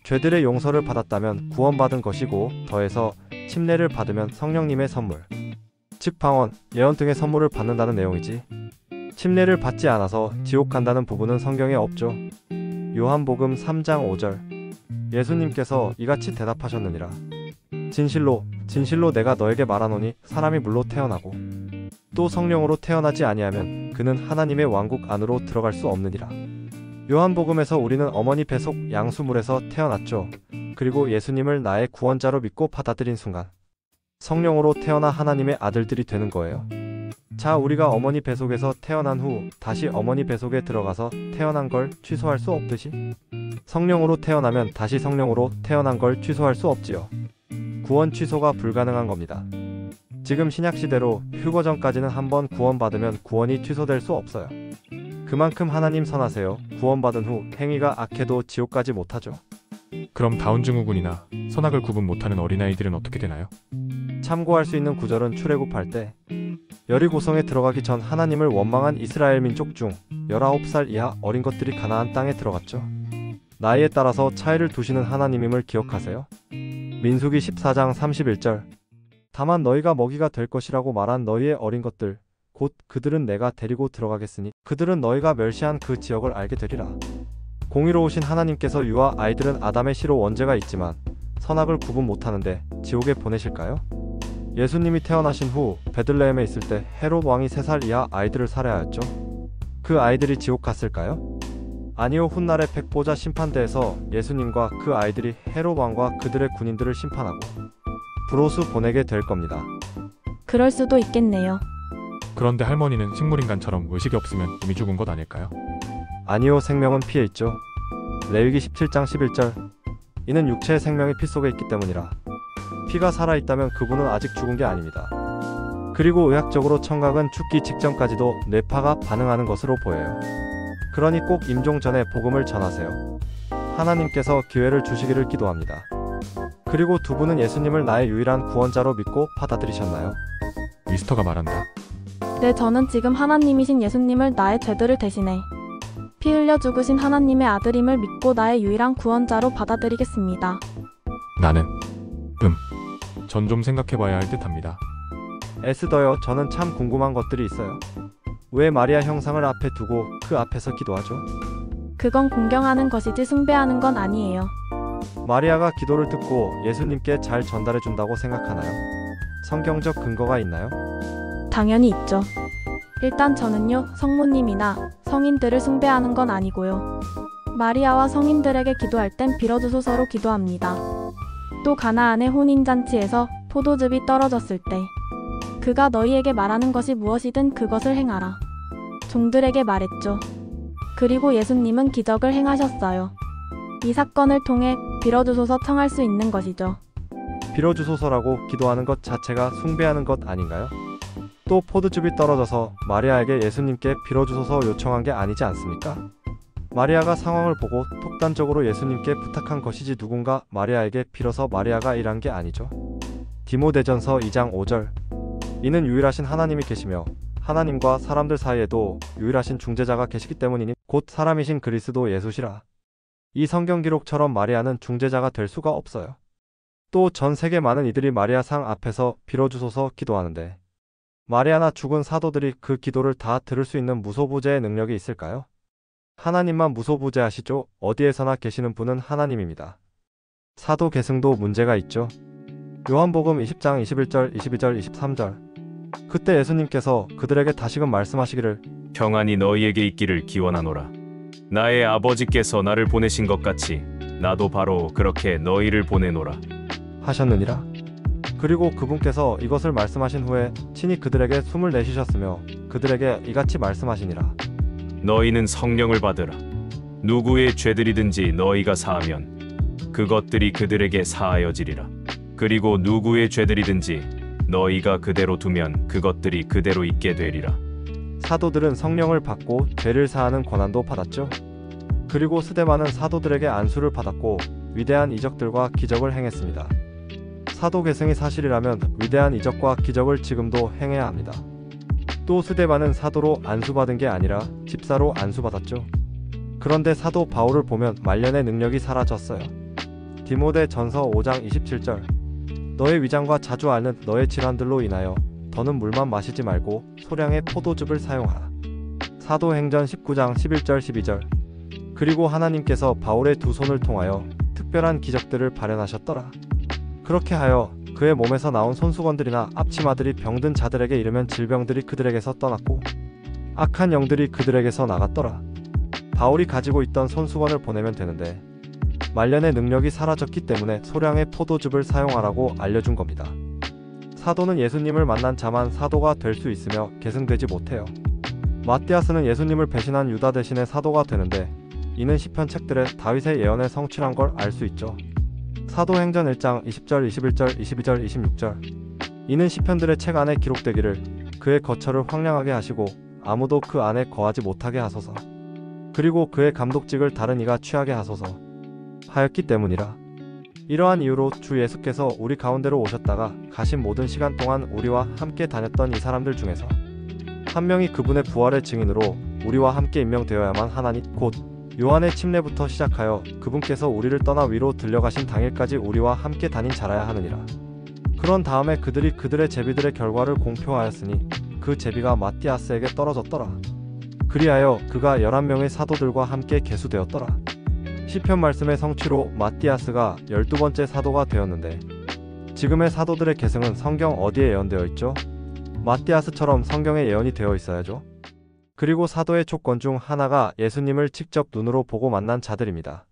죄들의 용서를 받았다면 구원받은 것이고 더해서 침례를 받으면 성령님의 선물, 즉 방언, 예언 등의 선물을 받는다는 내용이지. 침례를 받지 않아서 지옥 간다는 부분은 성경에 없죠. 요한복음 3장 5절. 예수님께서 이같이 대답하셨느니라. 진실로 진실로 내가 너에게 말하노니 사람이 물로 태어나고 또 성령으로 태어나지 아니하면 그는 하나님의 왕국 안으로 들어갈 수 없느니라. 요한복음에서 우리는 어머니 뱃속 양수물에서 태어났죠. 그리고 예수님을 나의 구원자로 믿고 받아들인 순간 성령으로 태어나 하나님의 아들들이 되는 거예요. 자, 우리가 어머니 뱃속에서 태어난 후 다시 어머니 뱃속에 들어가서 태어난 걸 취소할 수 없듯이 성령으로 태어나면 다시 성령으로 태어난 걸 취소할 수 없지요. 구원 취소가 불가능한 겁니다. 지금 신약시대로 휴거 전까지는 한번 구원받으면 구원이 취소될 수 없어요. 그만큼 하나님 선하세요. 구원받은 후 행위가 악해도 지옥 가지 못하죠. 그럼 다운증후군이나 선악을 구분 못하는 어린아이들은 어떻게 되나요? 참고할 수 있는 구절은 출애굽할 때 여리고성에 들어가기 전 하나님을 원망한 이스라엘 민족 중 19살 이하 어린 것들이 가나안 땅에 들어갔죠. 나이에 따라서 차이를 두시는 하나님임을 기억하세요. 민수기 14장 31절. 다만 너희가 먹이가 될 것이라고 말한 너희의 어린 것들 곧 그들은 내가 데리고 들어가겠으니 그들은 너희가 멸시한 그 지역을 알게 되리라. 공의로우신 하나님께서 유아 아이들은 아담의 씨로 원죄가 있지만 선악을 구분 못하는데 지옥에 보내실까요? 예수님이 태어나신 후 베들레헴에 있을 때 헤롯 왕이 3살 이하 아이들을 살해하였죠. 그 아이들이 지옥 갔을까요? 아니요, 훗날의 백보자 심판대에서 예수님과 그 아이들이 헤롯 왕과 그들의 군인들을 심판하고 불호수 보내게 될 겁니다. 그럴 수도 있겠네요. 그런데 할머니는 식물인간처럼 의식이 없으면 이미 죽은 것 아닐까요? 아니요, 생명은 피에 있죠. 레위기 17장 11절. 이는 육체의 생명이 피 속에 있기 때문이라. 피가 살아있다면 그분은 아직 죽은 게 아닙니다. 그리고 의학적으로 청각은 죽기 직전까지도 뇌파가 반응하는 것으로 보여요. 그러니 꼭 임종 전에 복음을 전하세요. 하나님께서 기회를 주시기를 기도합니다. 그리고 두 분은 예수님을 나의 유일한 구원자로 믿고 받아들이셨나요? 미스터가 말한다. 네, 저는 지금 하나님이신 예수님을 나의 죄들을 대신해 피 흘려 죽으신 하나님의 아들임을 믿고 나의 유일한 구원자로 받아들이겠습니다. 나는 전 좀 생각해봐야 할 듯합니다. 에스더요, 저는 참 궁금한 것들이 있어요. 왜 마리아 형상을 앞에 두고 그 앞에서 기도하죠? 그건 공경하는 것이지 숭배하는 건 아니에요. 마리아가 기도를 듣고 예수님께 잘 전달해 준다고 생각하나요? 성경적 근거가 있나요? 당연히 있죠. 일단 저는요, 성모님이나 성인들을 숭배하는 건 아니고요. 마리아와 성인들에게 기도할 땐 빌어주소서로 기도합니다. 또 가나안의 혼인잔치에서 포도즙이 떨어졌을 때 그가 너희에게 말하는 것이 무엇이든 그것을 행하라. 종들에게 말했죠. 그리고 예수님은 기적을 행하셨어요. 이 사건을 통해 빌어주소서 청할 수 있는 것이죠. 빌어주소서라고 기도하는 것 자체가 숭배하는 것 아닌가요? 또 포도즙이 떨어져서 마리아에게 예수님께 빌어주소서 요청한 게 아니지 않습니까? 마리아가 상황을 보고 독단적으로 예수님께 부탁한 것이지 누군가 마리아에게 빌어서 마리아가 일한 게 아니죠. 디모데전서 2장 5절. 이는 유일하신 하나님이 계시며 하나님과 사람들 사이에도 유일하신 중재자가 계시기 때문이니 곧 사람이신 그리스도 예수시라. 이 성경 기록처럼 마리아는 중재자가 될 수가 없어요. 또 전 세계 많은 이들이 마리아 상 앞에서 빌어주소서 기도하는데 마리아나 죽은 사도들이 그 기도를 다 들을 수 있는 무소부재의 능력이 있을까요? 하나님만 무소부재하시죠. 어디에서나 계시는 분은 하나님입니다. 사도 계승도 문제가 있죠. 요한복음 20장 21절, 22절, 23절. 그때 예수님께서 그들에게 다시금 말씀하시기를 평안이 너희에게 있기를 기원하노라. 나의 아버지께서 나를 보내신 것 같이 나도 바로 그렇게 너희를 보내노라 하셨느니라. 그리고 그분께서 이것을 말씀하신 후에 친히 그들에게 숨을 내쉬셨으며 그들에게 이같이 말씀하시니라. 너희는 성령을 받으라. 누구의 죄들이든지 너희가 사하면 그것들이 그들에게 사하여지리라. 그리고 누구의 죄들이든지 너희가 그대로 두면 그것들이 그대로 있게 되리라. 사도들은 성령을 받고 죄를 사하는 권한도 받았죠. 그리고 스데반은 사도들에게 안수를 받았고 위대한 이적들과 기적을 행했습니다. 사도 계승이 사실이라면 위대한 이적과 기적을 지금도 행해야 합니다. 또 스데반은 사도로 안수받은 게 아니라 집사로 안수받았죠. 그런데 사도 바울을 보면 말년의 능력이 사라졌어요. 디모데 전서 5장 27절. 너의 위장과 자주 앓는 너의 질환들로 인하여 더는 물만 마시지 말고 소량의 포도즙을 사용하라. 사도행전 19장 11절 12절. 그리고 하나님께서 바울의 두 손을 통하여 특별한 기적들을 발현하셨더라. 그렇게 하여 그의 몸에서 나온 손수건들이나 앞치마들이 병든 자들에게 이르면 질병들이 그들에게서 떠났고 악한 영들이 그들에게서 나갔더라. 바울이 가지고 있던 손수건을 보내면 되는데 말년의 능력이 사라졌기 때문에 소량의 포도즙을 사용하라고 알려준 겁니다. 사도는 예수님을 만난 자만 사도가 될 수 있으며 계승되지 못해요. 마띠아스는 예수님을 배신한 유다 대신에 사도가 되는데 이는 시편 책들의 다윗의 예언의 성취란 걸 알 수 있죠. 사도행전 1장 20절 21절 22절 26절. 이는 시편들의 책 안에 기록되기를 그의 거처를 황량하게 하시고 아무도 그 안에 거하지 못하게 하소서. 그리고 그의 감독직을 다른 이가 취하게 하소서 하였기 때문이라. 이러한 이유로 주 예수께서 우리 가운데로 오셨다가 가신 모든 시간 동안 우리와 함께 다녔던 이 사람들 중에서 한 명이 그분의 부활의 증인으로 우리와 함께 임명되어야만 하나니 곧 요한의 침례부터 시작하여 그분께서 우리를 떠나 위로 들려가신 당일까지 우리와 함께 다닌 자라야 하느니라. 그런 다음에 그들이 그들의 제비들의 결과를 공표하였으니 그 제비가 마띠아스에게 떨어졌더라. 그리하여 그가 11명의 사도들과 함께 계수되었더라. 시편 말씀의 성취로 마띠아스가 12번째 사도가 되었는데 지금의 사도들의 계승은 성경 어디에 예언되어 있죠? 마띠아스처럼 성경에 예언이 되어 있어야죠. 그리고 사도의 조건 중 하나가 예수님을 직접 눈으로 보고 만난 자들입니다.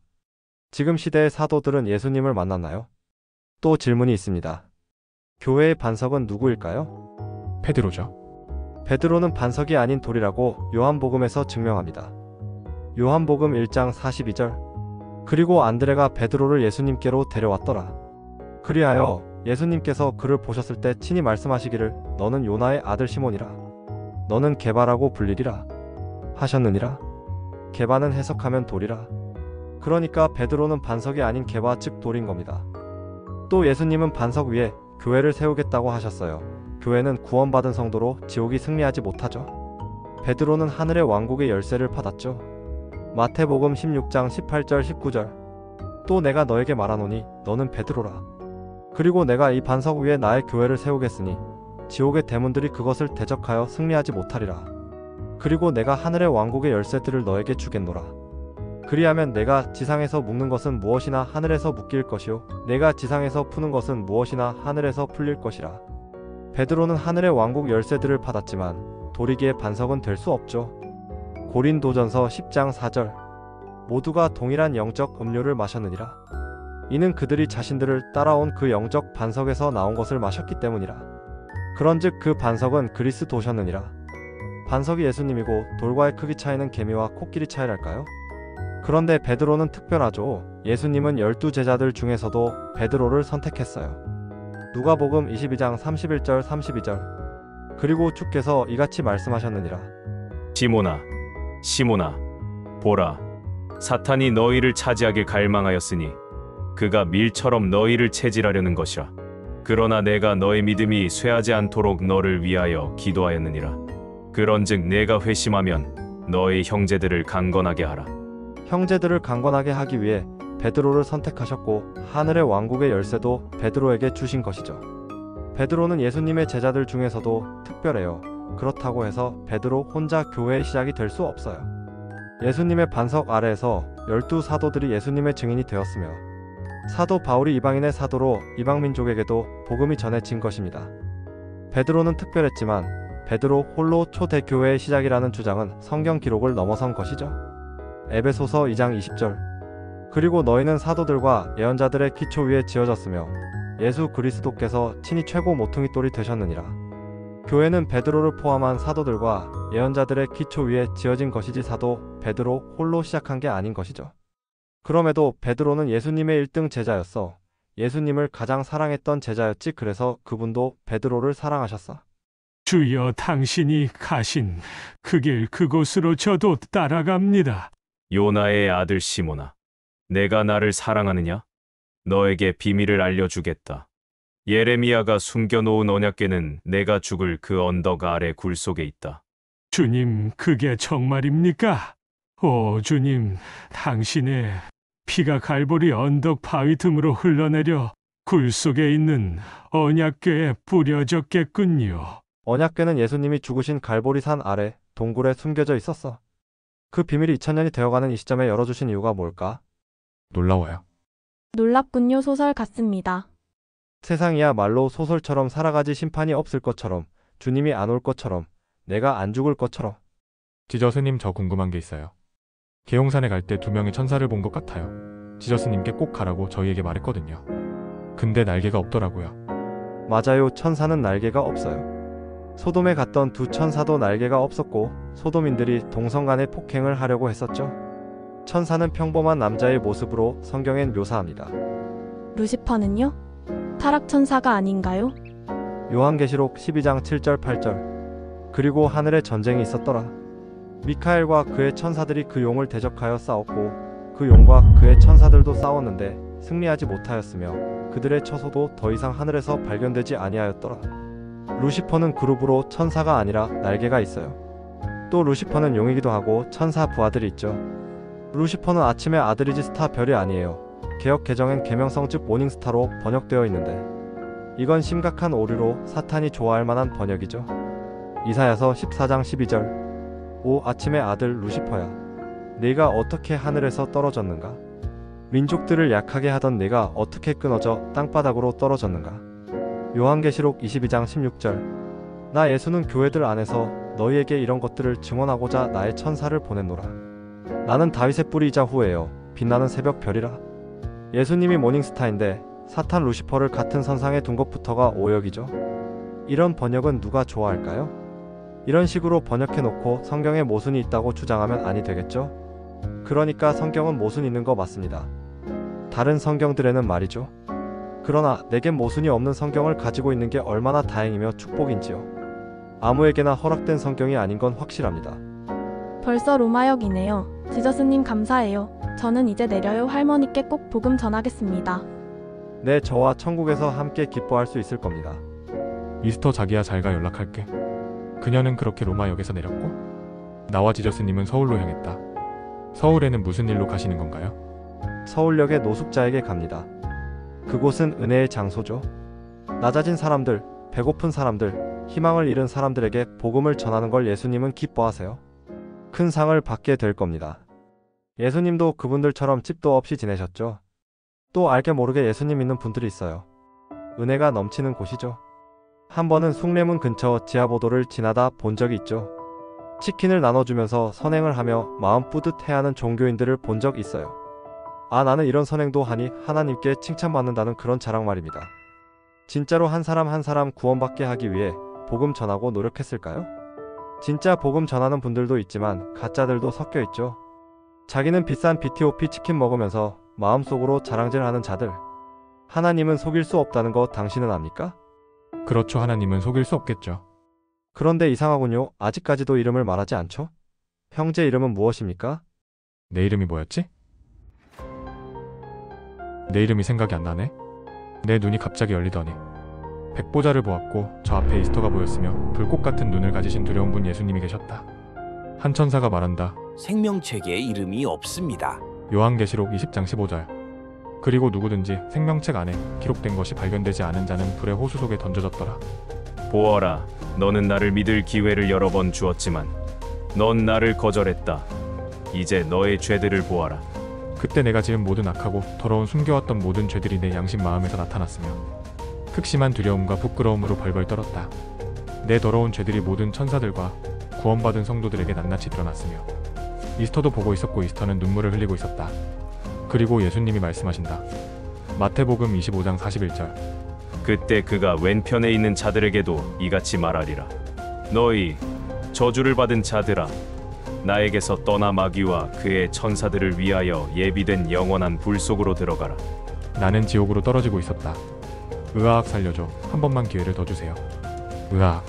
지금 시대의 사도들은 예수님을 만났나요? 또 질문이 있습니다. 교회의 반석은 누구일까요? 페드로죠. 베드로는 반석이 아닌 돌이라고 요한복음에서 증명합니다. 요한복음 1장 42절. 그리고 안드레가 베드로를 예수님께로 데려왔더라. 그리하여 예수님께서 그를 보셨을 때 친히 말씀하시기를 너는 요나의 아들 시몬이라. 너는 게바라고 불리리라 하셨느니라. 게바는 해석하면 돌이라. 그러니까 베드로는 반석이 아닌 게바 즉 돌인 겁니다. 또 예수님은 반석 위에 교회를 세우겠다고 하셨어요. 교회는 구원받은 성도로 지옥이 승리하지 못하죠. 베드로는 하늘의 왕국의 열쇠를 받았죠. 마태복음 16장 18절 19절. 또 내가 너에게 말하노니 너는 베드로라. 그리고 내가 이 반석 위에 나의 교회를 세우겠으니 지옥의 대문들이 그것을 대적하여 승리하지 못하리라. 그리고 내가 하늘의 왕국의 열쇠들을 너에게 주겠노라. 그리하면 내가 지상에서 묶는 것은 무엇이나 하늘에서 묶일 것이요 내가 지상에서 푸는 것은 무엇이나 하늘에서 풀릴 것이라. 베드로는 하늘의 왕국 열쇠들을 받았지만 돌이기에 반석은 될 수 없죠. 고린도전서 10장 4절. 모두가 동일한 영적 음료를 마셨느니라. 이는 그들이 자신들을 따라온 그 영적 반석에서 나온 것을 마셨기 때문이라. 그런즉 그 반석은 그리스도셨느니라. 반석이 예수님이고 돌과의 크기 차이는 개미와 코끼리 차이랄까요? 그런데 베드로는 특별하죠. 예수님은 12제자들 중에서도 베드로를 선택했어요. 누가복음 22장 31절 32절. 그리고 주께서 이같이 말씀하셨느니라. 시몬아, 시몬아, 보라, 사탄이 너희를 차지하길 갈망하였으니 그가 밀처럼 너희를 체질하려는 것이라. 그러나 내가 너의 믿음이 쇠하지 않도록 너를 위하여 기도하였느니라. 그런즉 내가 회심하면 너의 형제들을 강건하게 하라. 형제들을 강건하게 하기 위해 베드로를 선택하셨고 하늘의 왕국의 열쇠도 베드로에게 주신 것이죠. 베드로는 예수님의 제자들 중에서도 특별해요. 그렇다고 해서 베드로 혼자 교회의 시작이 될 수 없어요. 예수님의 반석 아래에서 12사도들이 예수님의 증인이 되었으며 사도 바울이 이방인의 사도로 이방민족에게도 복음이 전해진 것입니다. 베드로는 특별했지만 베드로 홀로 초대교회의 시작이라는 주장은 성경 기록을 넘어선 것이죠. 에베소서 2장 20절. 그리고 너희는 사도들과 예언자들의 기초 위에 지어졌으며 예수 그리스도께서 친히 최고 모퉁이 돌이 되셨느니라. 교회는 베드로를 포함한 사도들과 예언자들의 기초 위에 지어진 것이지 사도 베드로 홀로 시작한 게 아닌 것이죠. 그럼에도 베드로는 예수님의 1등 제자였어. 예수님을 가장 사랑했던 제자였지. 그래서 그분도 베드로를 사랑하셨어. 주여 당신이 가신 그 길 그곳으로 저도 따라갑니다. 요나의 아들 시몬아, 내가 나를 사랑하느냐? 너에게 비밀을 알려주겠다. 예레미야가 숨겨놓은 언약궤는 내가 죽을 그 언덕 아래 굴 속에 있다. 주님, 그게 정말입니까? 오 주님, 당신의 피가 갈보리 언덕 바위 틈으로 흘러내려 굴 속에 있는 언약궤에 뿌려졌겠군요. 언약궤는 예수님이 죽으신 갈보리산 아래 동굴에 숨겨져 있었어. 그 비밀이 2000년이 되어가는 이 시점에 열어주신 이유가 뭘까? 놀라워요. 놀랍군요. 소설 같습니다. 세상이야말로 소설처럼 살아가지 심판이 없을 것처럼 주님이 안 올 것처럼 내가 안 죽을 것처럼. 지저스님 저 궁금한 게 있어요. 계용산에 갈 때 2명의 천사를 본 것 같아요. 지저스님께 꼭 가라고 저희에게 말했거든요. 근데 날개가 없더라고요. 맞아요. 천사는 날개가 없어요. 소돔에 갔던 2 천사도 날개가 없었고 소돔인들이 동성 간의 폭행을 하려고 했었죠. 천사는 평범한 남자의 모습으로 성경엔 묘사합니다. 루시퍼는요? 타락천사가 아닌가요? 요한계시록 12장 7절 8절. 그리고 하늘에 전쟁이 있었더라. 미카엘과 그의 천사들이 그 용을 대적하여 싸웠고 그 용과 그의 천사들도 싸웠는데 승리하지 못하였으며 그들의 처소도 더 이상 하늘에서 발견되지 아니하였더라. 루시퍼는 그룹으로 천사가 아니라 날개가 있어요. 또 루시퍼는 용이기도 하고 천사 부하들이 있죠. 루시퍼는 아침의 아들이지 스타 별이 아니에요. 개역 개정엔 계명성 즉 모닝스타로 번역되어 있는데 이건 심각한 오류로 사탄이 좋아할 만한 번역이죠. 이사야서 14장 12절. 오 아침의 아들 루시퍼야, 네가 어떻게 하늘에서 떨어졌는가? 민족들을 약하게 하던 네가 어떻게 끊어져 땅바닥으로 떨어졌는가? 요한계시록 22장 16절. 나 예수는 교회들 안에서 너희에게 이런 것들을 증언하고자 나의 천사를 보냈노라. 나는 다윗의 뿌리이자 후예요. 빛나는 새벽 별이라. 예수님이 모닝스타인데 사탄 루시퍼를 같은 선상에 둔 것부터가 오역이죠. 이런 번역은 누가 좋아할까요? 이런 식으로 번역해놓고 성경에 모순이 있다고 주장하면 아니 되겠죠? 그러니까 성경은 모순 있는 거 맞습니다. 다른 성경들에는 말이죠. 그러나 내겐 모순이 없는 성경을 가지고 있는 게 얼마나 다행이며 축복인지요. 아무에게나 허락된 성경이 아닌 건 확실합니다. 벌써 로마역이네요. 지저스님 감사해요. 저는 이제 내려요. 할머니께 꼭 복음 전하겠습니다. 네, 저와 천국에서 함께 기뻐할 수 있을 겁니다. 이스터 자기야 잘가 연락할게. 그녀는 그렇게 로마역에서 내렸고 나와 지저스님은 서울로 향했다. 서울에는 무슨 일로 가시는 건가요? 서울역의 노숙자에게 갑니다. 그곳은 은혜의 장소죠. 낮아진 사람들, 배고픈 사람들, 희망을 잃은 사람들에게 복음을 전하는 걸 예수님은 기뻐하세요. 큰 상을 받게 될 겁니다. 예수님도 그분들처럼 집도 없이 지내셨죠. 또 알게 모르게 예수님 믿는 분들이 있어요. 은혜가 넘치는 곳이죠. 한 번은 숭례문 근처 지하보도를 지나다 본 적이 있죠. 치킨을 나눠주면서 선행을 하며 마음 뿌듯해하는 종교인들을 본 적 있어요. 아, 나는 이런 선행도 하니 하나님께 칭찬받는다는 그런 자랑 말입니다. 진짜로 한 사람 한 사람 구원받게 하기 위해 복음 전하고 노력했을까요? 진짜 복음 전하는 분들도 있지만 가짜들도 섞여 있죠. 자기는 비싼 BTOP 치킨 먹으면서 마음속으로 자랑질하는 자들. 하나님은 속일 수 없다는 거 당신은 압니까? 그렇죠. 하나님은 속일 수 없겠죠. 그런데 이상하군요. 아직까지도 이름을 말하지 않죠? 형제 이름은 무엇입니까? 내 이름이 뭐였지? 내 이름이 생각이 안 나네. 내 눈이 갑자기 열리더니 백보자를 보았고 저 앞에 이스터가 보였으며 불꽃 같은 눈을 가지신 두려운 분 예수님이 계셨다. 한 천사가 말한다. 생명책에 이름이 없습니다. 요한계시록 20장 15절. 그리고 누구든지 생명책 안에 기록된 것이 발견되지 않은 자는 불의 호수 속에 던져졌더라. 보아라, 너는 나를 믿을 기회를 여러 번 주었지만 넌 나를 거절했다. 이제 너의 죄들을 보아라. 그때 내가 지은 모든 악하고 더러운 숨겨왔던 모든 죄들이 내 양심 마음에서 나타났으며 극심한 두려움과 부끄러움으로 벌벌 떨었다. 내 더러운 죄들이 모든 천사들과 구원받은 성도들에게 낱낱이 드러났으며 이스터도 보고 있었고 이스터는 눈물을 흘리고 있었다. 그리고 예수님이 말씀하신다. 마태복음 25장 41절. 그때 그가 왼편에 있는 자들에게도 이같이 말하리라. 너희 저주를 받은 자들아, 나에게서 떠나 마귀와 그의 천사들을 위하여 예비된 영원한 불 속으로 들어가라. 나는 지옥으로 떨어지고 있었다. 으악, 살려줘. 한 번만 기회를 더 주세요. 으악,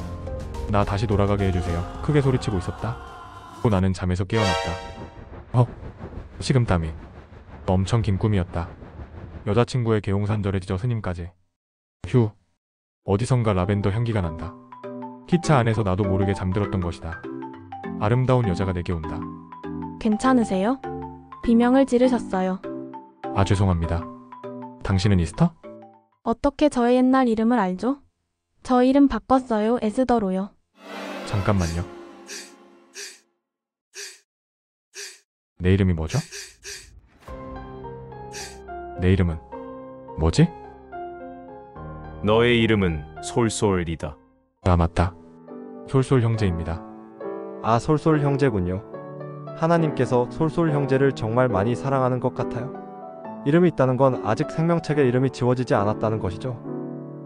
나 다시 돌아가게 해주세요. 크게 소리치고 있었다. 또 나는 잠에서 깨어났다. 식은땀이. 엄청 긴 꿈이었다. 여자친구의 개용산절에 지저 스님까지. 휴, 어디선가 라벤더 향기가 난다. 기차 안에서 나도 모르게 잠들었던 것이다. 아름다운 여자가 내게 온다. 괜찮으세요? 비명을 지르셨어요. 아, 죄송합니다. 당신은 이스터? 어떻게 저의 옛날 이름을 알죠? 저 이름 바꿨어요. 에스더로요. 잠깐만요. 내 이름이 뭐죠? 내 이름은 뭐지? 너의 이름은 솔솔이다. 아, 맞다. 솔솔 형제입니다. 아, 솔솔 형제군요. 하나님께서 솔솔 형제를 정말 많이 사랑하는 것 같아요. 이름이 있다는 건 아직 생명책에 이름이 지워지지 않았다는 것이죠.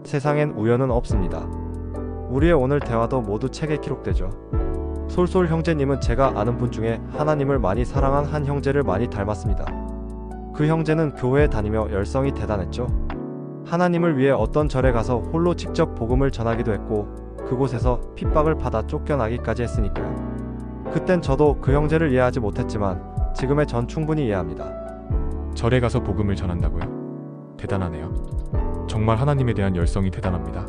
세상엔 우연은 없습니다. 우리의 오늘 대화도 모두 책에 기록되죠. 솔솔 형제님은 제가 아는 분 중에 하나님을 많이 사랑한 한 형제를 많이 닮았습니다. 그 형제는 교회에 다니며 열성이 대단했죠. 하나님을 위해 어떤 절에 가서 홀로 직접 복음을 전하기도 했고 그곳에서 핍박을 받아 쫓겨나기까지 했으니까요. 그땐 저도 그 형제를 이해하지 못했지만 지금의 전 충분히 이해합니다. 절에 가서 복음을 전한다고요? 대단하네요. 정말 하나님에 대한 열성이 대단합니다.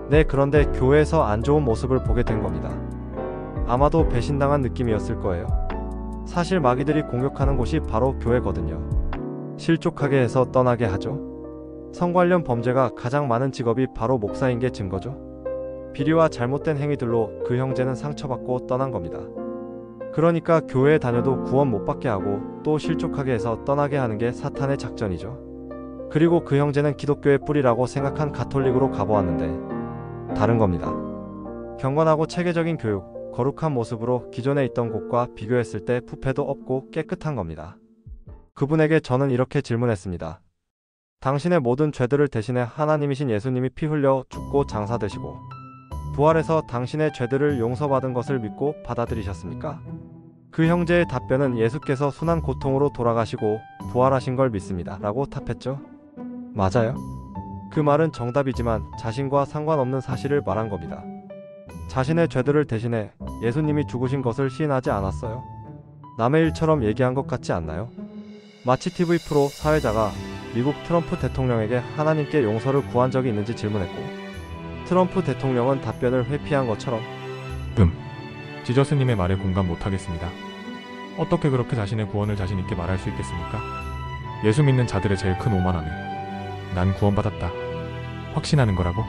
네, 그런데 교회에서 안 좋은 모습을 보게 된 겁니다. 아마도 배신당한 느낌이었을 거예요. 사실 마귀들이 공격하는 곳이 바로 교회거든요. 실족하게 해서 떠나게 하죠. 성 관련 범죄가 가장 많은 직업이 바로 목사인 게 증거죠. 비리와 잘못된 행위들로 그 형제는 상처받고 떠난 겁니다. 그러니까 교회에 다녀도 구원 못 받게 하고 또 실족하게 해서 떠나게 하는 게 사탄의 작전이죠. 그리고 그 형제는 기독교의 뿌리라고 생각한 가톨릭으로 가보았는데 다른 겁니다. 경건하고 체계적인 교육, 거룩한 모습으로 기존에 있던 곳과 비교했을 때 부패도 없고 깨끗한 겁니다. 그분에게 저는 이렇게 질문했습니다. 당신의 모든 죄들을 대신해 하나님이신 예수님이 피 흘려 죽고 장사되시고 부활해서 당신의 죄들을 용서받은 것을 믿고 받아들이셨습니까? 그 형제의 답변은 예수께서 순한 고통으로 돌아가시고 부활하신 걸 믿습니다 라고 답했죠. 맞아요. 그 말은 정답이지만 자신과 상관없는 사실을 말한 겁니다. 자신의 죄들을 대신해 예수님이 죽으신 것을 시인하지 않았어요. 남의 일처럼 얘기한 것 같지 않나요? 마치 TV 프로 사회자가 미국 트럼프 대통령에게 하나님께 용서를 구한 적이 있는지 질문했고, 트럼프 대통령은 답변을 회피한 것처럼 지저스님의 말에 공감 못하겠습니다. 어떻게 그렇게 자신의 구원을 자신 있게 말할 수 있겠습니까? 예수 믿는 자들의 제일 큰 오만함이 난 구원받았다 확신하는 거라고?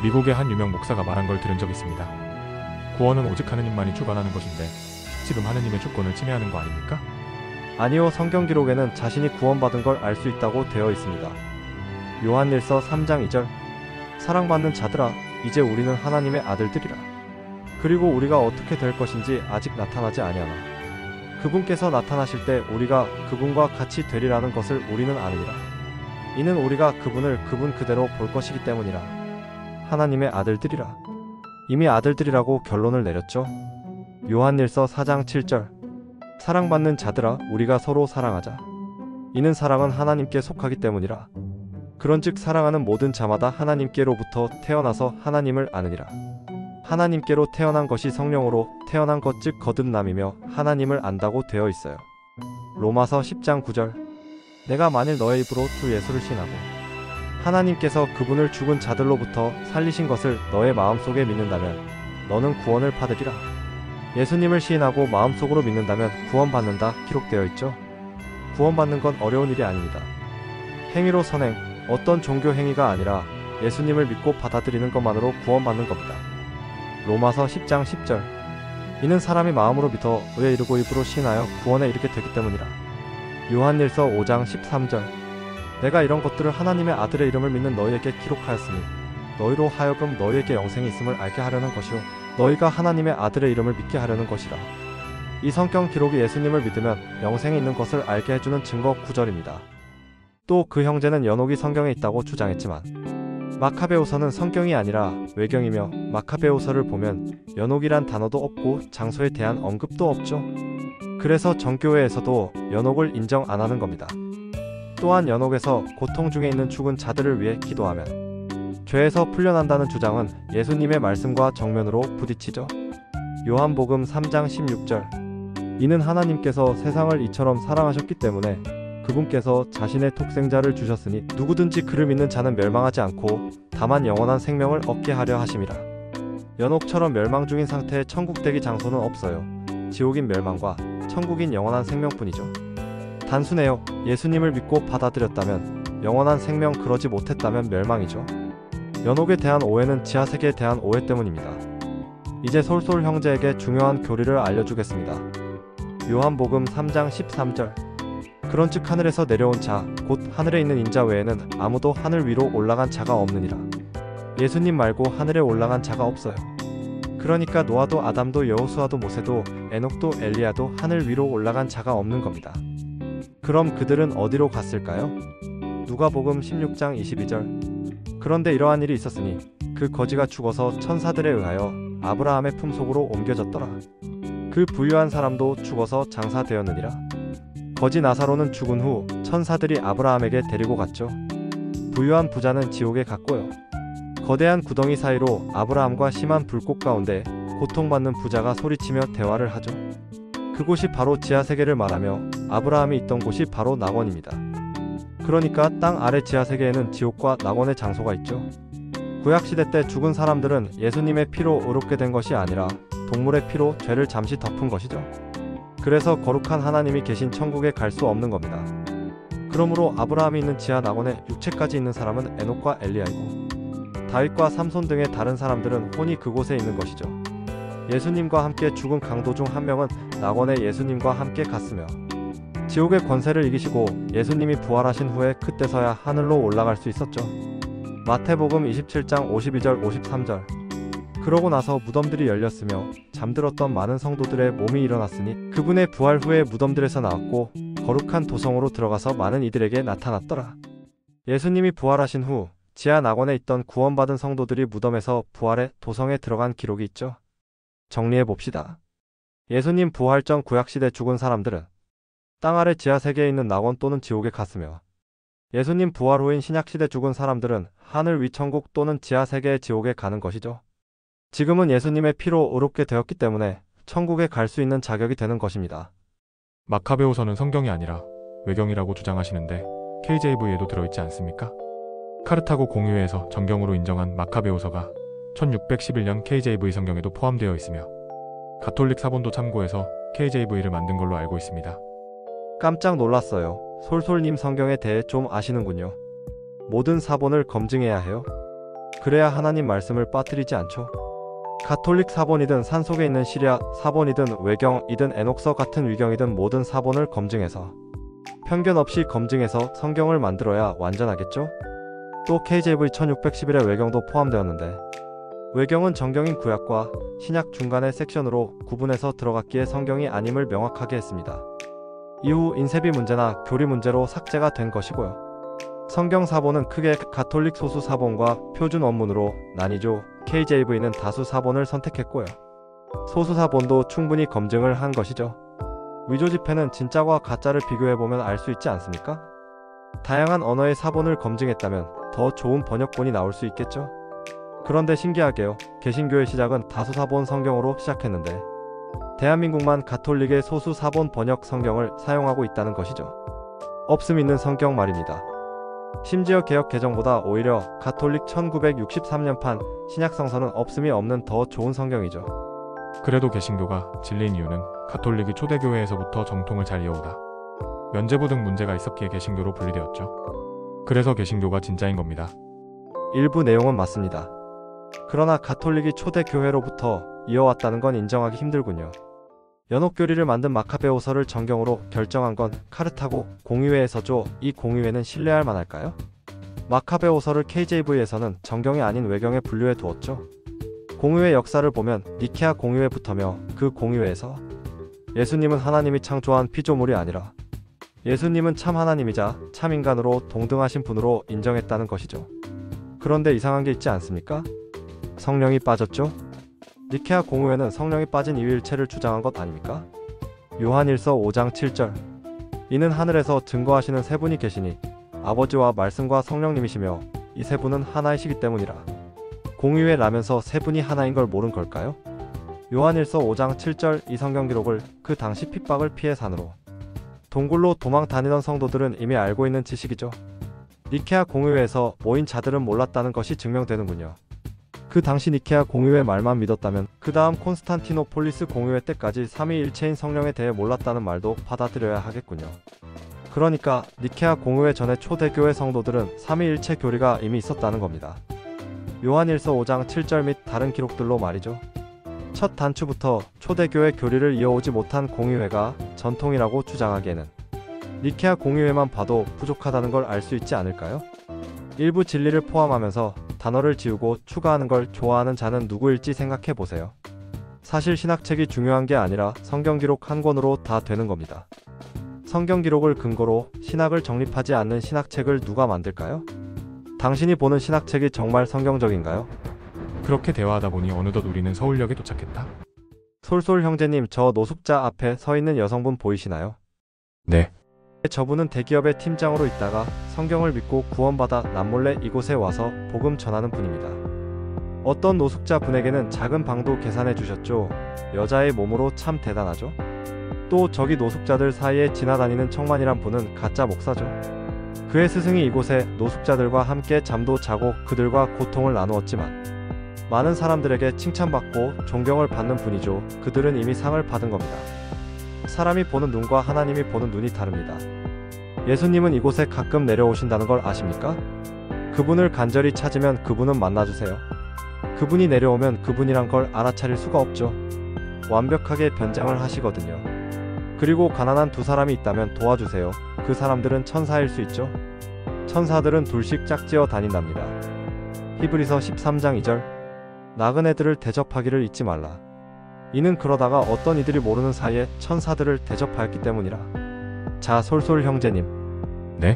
미국의 한 유명 목사가 말한 걸 들은 적 있습니다. 구원은 오직 하느님만이 주관하는 것인데 지금 하느님의 주권을 침해하는 거 아닙니까? 아니요, 성경 기록에는 자신이 구원받은 걸 알 수 있다고 되어 있습니다. 요한일서 3장 2절, 사랑받는 자들아, 이제 우리는 하나님의 아들들이라. 그리고 우리가 어떻게 될 것인지 아직 나타나지 아니하나 그분께서 나타나실 때 우리가 그분과 같이 되리라는 것을 우리는 아느니라. 이는 우리가 그분을 그분 그대로 볼 것이기 때문이라. 하나님의 아들들이라. 이미 아들들이라고 결론을 내렸죠. 요한일서 4장 7절, 사랑받는 자들아, 우리가 서로 사랑하자. 이는 사랑은 하나님께 속하기 때문이라. 그런즉 사랑하는 모든 자마다 하나님께로부터 태어나서 하나님을 아느니라. 하나님께로 태어난 것이 성령으로 태어난 것 즉 거듭남이며 하나님을 안다고 되어 있어요. 로마서 10장 9절, 내가 만일 너의 입으로 주 예수를 시인하고 하나님께서 그분을 죽은 자들로부터 살리신 것을 너의 마음속에 믿는다면 너는 구원을 받으리라. 예수님을 시인하고 마음속으로 믿는다면 구원받는다 기록되어 있죠. 구원받는 건 어려운 일이 아닙니다. 행위로 선행, 어떤 종교 행위가 아니라 예수님을 믿고 받아들이는 것만으로 구원받는 겁니다. 로마서 10장 10절, 이는 사람이 마음으로 믿어 의에 이르고 입으로 시인하여 구원에 이르게 되기 때문이라. 요한일서 5장 13절, 내가 이런 것들을 하나님의 아들의 이름을 믿는 너희에게 기록하였으니 너희로 하여금 너희에게 영생이 있음을 알게 하려는 것이요 너희가 하나님의 아들의 이름을 믿게 하려는 것이라. 이 성경 기록이 예수님을 믿으면 영생이 있는 것을 알게 해주는 증거 구절입니다. 또 그 형제는 연옥이 성경에 있다고 주장했지만 마카베오서는 성경이 아니라 외경이며 마카베오서를 보면 연옥이란 단어도 없고 장소에 대한 언급도 없죠. 그래서 정교회에서도 연옥을 인정 안 하는 겁니다. 또한 연옥에서 고통 중에 있는 죽은 자들을 위해 기도하면 죄에서 풀려난다는 주장은 예수님의 말씀과 정면으로 부딪히죠. 요한복음 3장 16절, 이는 하나님께서 세상을 이처럼 사랑하셨기 때문에 그분께서 자신의 독생자를 주셨으니 누구든지 그를 믿는 자는 멸망하지 않고 다만 영원한 생명을 얻게 하려 하심이라. 연옥처럼 멸망 중인 상태의 천국 대기 장소는 없어요. 지옥인 멸망과 천국인 영원한 생명뿐이죠. 단순해요. 예수님을 믿고 받아들였다면 영원한 생명, 그러지 못했다면 멸망이죠. 연옥에 대한 오해는 지하세계에 대한 오해 때문입니다. 이제 솔솔 형제에게 중요한 교리를 알려주겠습니다. 요한복음 3장 13절, 그런즉 하늘에서 내려온 자 곧 하늘에 있는 인자 외에는 아무도 하늘 위로 올라간 자가 없느니라. 예수님 말고 하늘에 올라간 자가 없어요. 그러니까 노아도 아담도 여호수아도 모세도 에녹도 엘리야도 하늘 위로 올라간 자가 없는 겁니다. 그럼 그들은 어디로 갔을까요? 누가복음 16장 22절, 그런데 이러한 일이 있었으니 그 거지가 죽어서 천사들에 의하여 아브라함의 품속으로 옮겨졌더라. 그 부유한 사람도 죽어서 장사되었느니라. 거지 나사로는 죽은 후 천사들이 아브라함에게 데리고 갔죠. 부유한 부자는 지옥에 갔고요. 거대한 구덩이 사이로 아브라함과 심한 불꽃 가운데 고통받는 부자가 소리치며 대화를 하죠. 그곳이 바로 지하세계를 말하며 아브라함이 있던 곳이 바로 낙원입니다. 그러니까 땅 아래 지하세계에는 지옥과 낙원의 장소가 있죠. 구약시대 때 죽은 사람들은 예수님의 피로 의롭게 된 것이 아니라 동물의 피로 죄를 잠시 덮은 것이죠. 그래서 거룩한 하나님이 계신 천국에 갈 수 없는 겁니다. 그러므로 아브라함이 있는 지하 낙원에 육체까지 있는 사람은 에녹과 엘리야이고 다윗과 삼손 등의 다른 사람들은 혼이 그곳에 있는 것이죠. 예수님과 함께 죽은 강도 중 한 명은 낙원에 예수님과 함께 갔으며 지옥의 권세를 이기시고 예수님이 부활하신 후에 그때서야 하늘로 올라갈 수 있었죠. 마태복음 27장 52절 53절, 그러고 나서 무덤들이 열렸으며 잠들었던 많은 성도들의 몸이 일어났으니 그분의 부활 후에 무덤들에서 나왔고 거룩한 도성으로 들어가서 많은 이들에게 나타났더라. 예수님이 부활하신 후 지하 낙원에 있던 구원받은 성도들이 무덤에서 부활해 도성에 들어간 기록이 있죠. 정리해 봅시다. 예수님 부활 전 구약시대 죽은 사람들은 땅 아래 지하세계에 있는 낙원 또는 지옥에 갔으며 예수님 부활 후인 신약시대 죽은 사람들은 하늘 위 천국 또는 지하세계의 지옥에 가는 것이죠. 지금은 예수님의 피로 의롭게 되었기 때문에 천국에 갈 수 있는 자격이 되는 것입니다. 마카베오서는 성경이 아니라 외경이라고 주장하시는데 KJV에도 들어있지 않습니까? 카르타고 공유회에서 정경으로 인정한 마카베오서가 1611년 KJV 성경에도 포함되어 있으며 가톨릭 사본도 참고해서 KJV를 만든 걸로 알고 있습니다. 깜짝 놀랐어요. 솔솔님 성경에 대해 좀 아시는군요. 모든 사본을 검증해야 해요. 그래야 하나님 말씀을 빠뜨리지 않죠. 가톨릭 사본이든 산속에 있는 시리아 사본이든 외경이든 에녹서 같은 위경이든 모든 사본을 검증해서 편견 없이 검증해서 성경을 만들어야 완전하겠죠? 또 KJV 1611의 외경도 포함되었는데 외경은 정경인 구약과 신약 중간의 섹션으로 구분해서 들어갔기에 성경이 아님을 명확하게 했습니다. 이후 인쇄비 문제나 교리 문제로 삭제가 된 것이고요. 성경 사본은 크게 가톨릭 소수 사본과 표준 원문으로 나뉘죠. KJV는 다수 사본을 선택했고요. 소수 사본도 충분히 검증을 한 것이죠. 위조 지폐는 진짜와 가짜를 비교해보면 알 수 있지 않습니까? 다양한 언어의 사본을 검증했다면 더 좋은 번역본이 나올 수 있겠죠. 그런데 신기하게요. 개신교의 시작은 다수 사본 성경으로 시작했는데 대한민국만 가톨릭의 소수 사본 번역 성경을 사용하고 있다는 것이죠. 없음 있는 성경 말입니다. 심지어 개역 개정보다 오히려 가톨릭 1963년판 신약 성서는 없음이 없는 더 좋은 성경이죠. 그래도 개신교가 질린 이유는 가톨릭이 초대교회에서부터 정통을 잘 이어오다 면죄부 등 문제가 있었기에 개신교로 분리되었죠. 그래서 개신교가 진짜인 겁니다. 일부 내용은 맞습니다. 그러나 가톨릭이 초대교회로부터 이어왔다는 건 인정하기 힘들군요. 연옥교리를 만든 마카베오서를 정경으로 결정한 건 카르타고 공유회에서죠. 이 공유회는 신뢰할 만할까요? 마카베오서를 KJV에서는 정경이 아닌 외경에 분류해 두었죠. 공유회 역사를 보면 니케아 공유회부터며 그 공유회에서 예수님은 하나님이 창조한 피조물이 아니라 예수님은 참 하나님이자 참 인간으로 동등하신 분으로 인정했다는 것이죠. 그런데 이상한 게 있지 않습니까? 성령이 빠졌죠? 니케아 공유회는 성령이 빠진 이유일체를 주장한 것 아닙니까? 요한일서 5장 7절 이는 하늘에서 증거하시는 세 분이 계시니 아버지와 말씀과 성령님이시며 이 세 분은 하나이시기 때문이라. 공유회라면서 세 분이 하나인 걸 모른 걸까요? 요한일서 5장 7절 이 성경 기록을 그 당시 핍박을 피해 산으로 동굴로 도망 다니던 성도들은 이미 알고 있는 지식이죠. 니케아 공유회에서 모인 자들은 몰랐다는 것이 증명되는군요. 그 당시 니케아 공유회 말만 믿었다면 그 다음 콘스탄티노폴리스 공유회 때까지 삼위일체인 성령에 대해 몰랐다는 말도 받아들여야 하겠군요. 그러니까 니케아 공유회 전에 초대교회 성도들은 삼위일체 교리가 이미 있었다는 겁니다. 요한일서 5장 7절 및 다른 기록들로 말이죠. 첫 단추부터 초대교회 교리를 이어오지 못한 공유회가 전통이라고 주장하기에는 니케아 공유회만 봐도 부족하다는 걸 알 수 있지 않을까요? 일부 진리를 포함하면서 단어를 지우고 추가하는 걸 좋아하는 자는 누구일지 생각해 보세요. 사실 신학책이 중요한 게 아니라 성경 기록 한 권으로 다 되는 겁니다. 성경 기록을 근거로 신학을 정립하지 않는 신학책을 누가 만들까요? 당신이 보는 신학책이 정말 성경적인가요? 그렇게 대화하다 보니 어느덧 우리는 서울역에 도착했다. 솔솔 형제님, 저 노숙자 앞에 서 있는 여성분 보이시나요? 네. 저분은 대기업의 팀장으로 있다가 성경을 믿고 구원받아 남몰래 이곳에 와서 복음 전하는 분입니다. 어떤 노숙자 분에게는 작은 방도 계산해 주셨죠. 여자의 몸으로 참 대단하죠. 또 저기 노숙자들 사이에 지나다니는 청만이란 분은 가짜 목사죠. 그의 스승이 이곳에 노숙자들과 함께 잠도 자고 그들과 고통을 나누었지만 많은 사람들에게 칭찬받고 존경을 받는 분이죠. 그들은 이미 상을 받은 겁니다. 사람이 보는 눈과 하나님이 보는 눈이 다릅니다. 예수님은 이곳에 가끔 내려오신다는 걸 아십니까? 그분을 간절히 찾으면 그분은 만나주세요. 그분이 내려오면 그분이란 걸 알아차릴 수가 없죠. 완벽하게 변장을 하시거든요. 그리고 가난한 두 사람이 있다면 도와주세요. 그 사람들은 천사일 수 있죠. 천사들은 둘씩 짝지어 다닌답니다. 히브리서 13장 2절 나그네들을 대접하기를 잊지 말라. 이는 그러다가 어떤 이들이 모르는 사이에 천사들을 대접하였기 때문이라. 자, 솔솔 형제님. 네?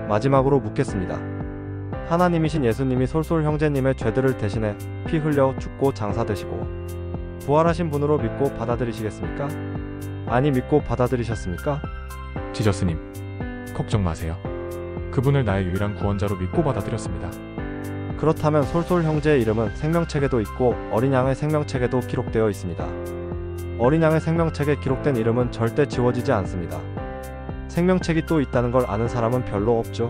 마지막으로 묻겠습니다. 하나님이신 예수님이 솔솔 형제님의 죄들을 대신해 피 흘려 죽고 장사되시고 부활하신 분으로 믿고 받아들이시겠습니까? 아니, 믿고 받아들이셨습니까? 지저스님, 걱정 마세요. 그분을 나의 유일한 구원자로 믿고 받아들였습니다. 그렇다면 솔솔 형제의 이름은 생명책에도 있고 어린 양의 생명책에도 기록되어 있습니다. 어린 양의 생명책에 기록된 이름은 절대 지워지지 않습니다. 생명책이 또 있다는 걸 아는 사람은 별로 없죠.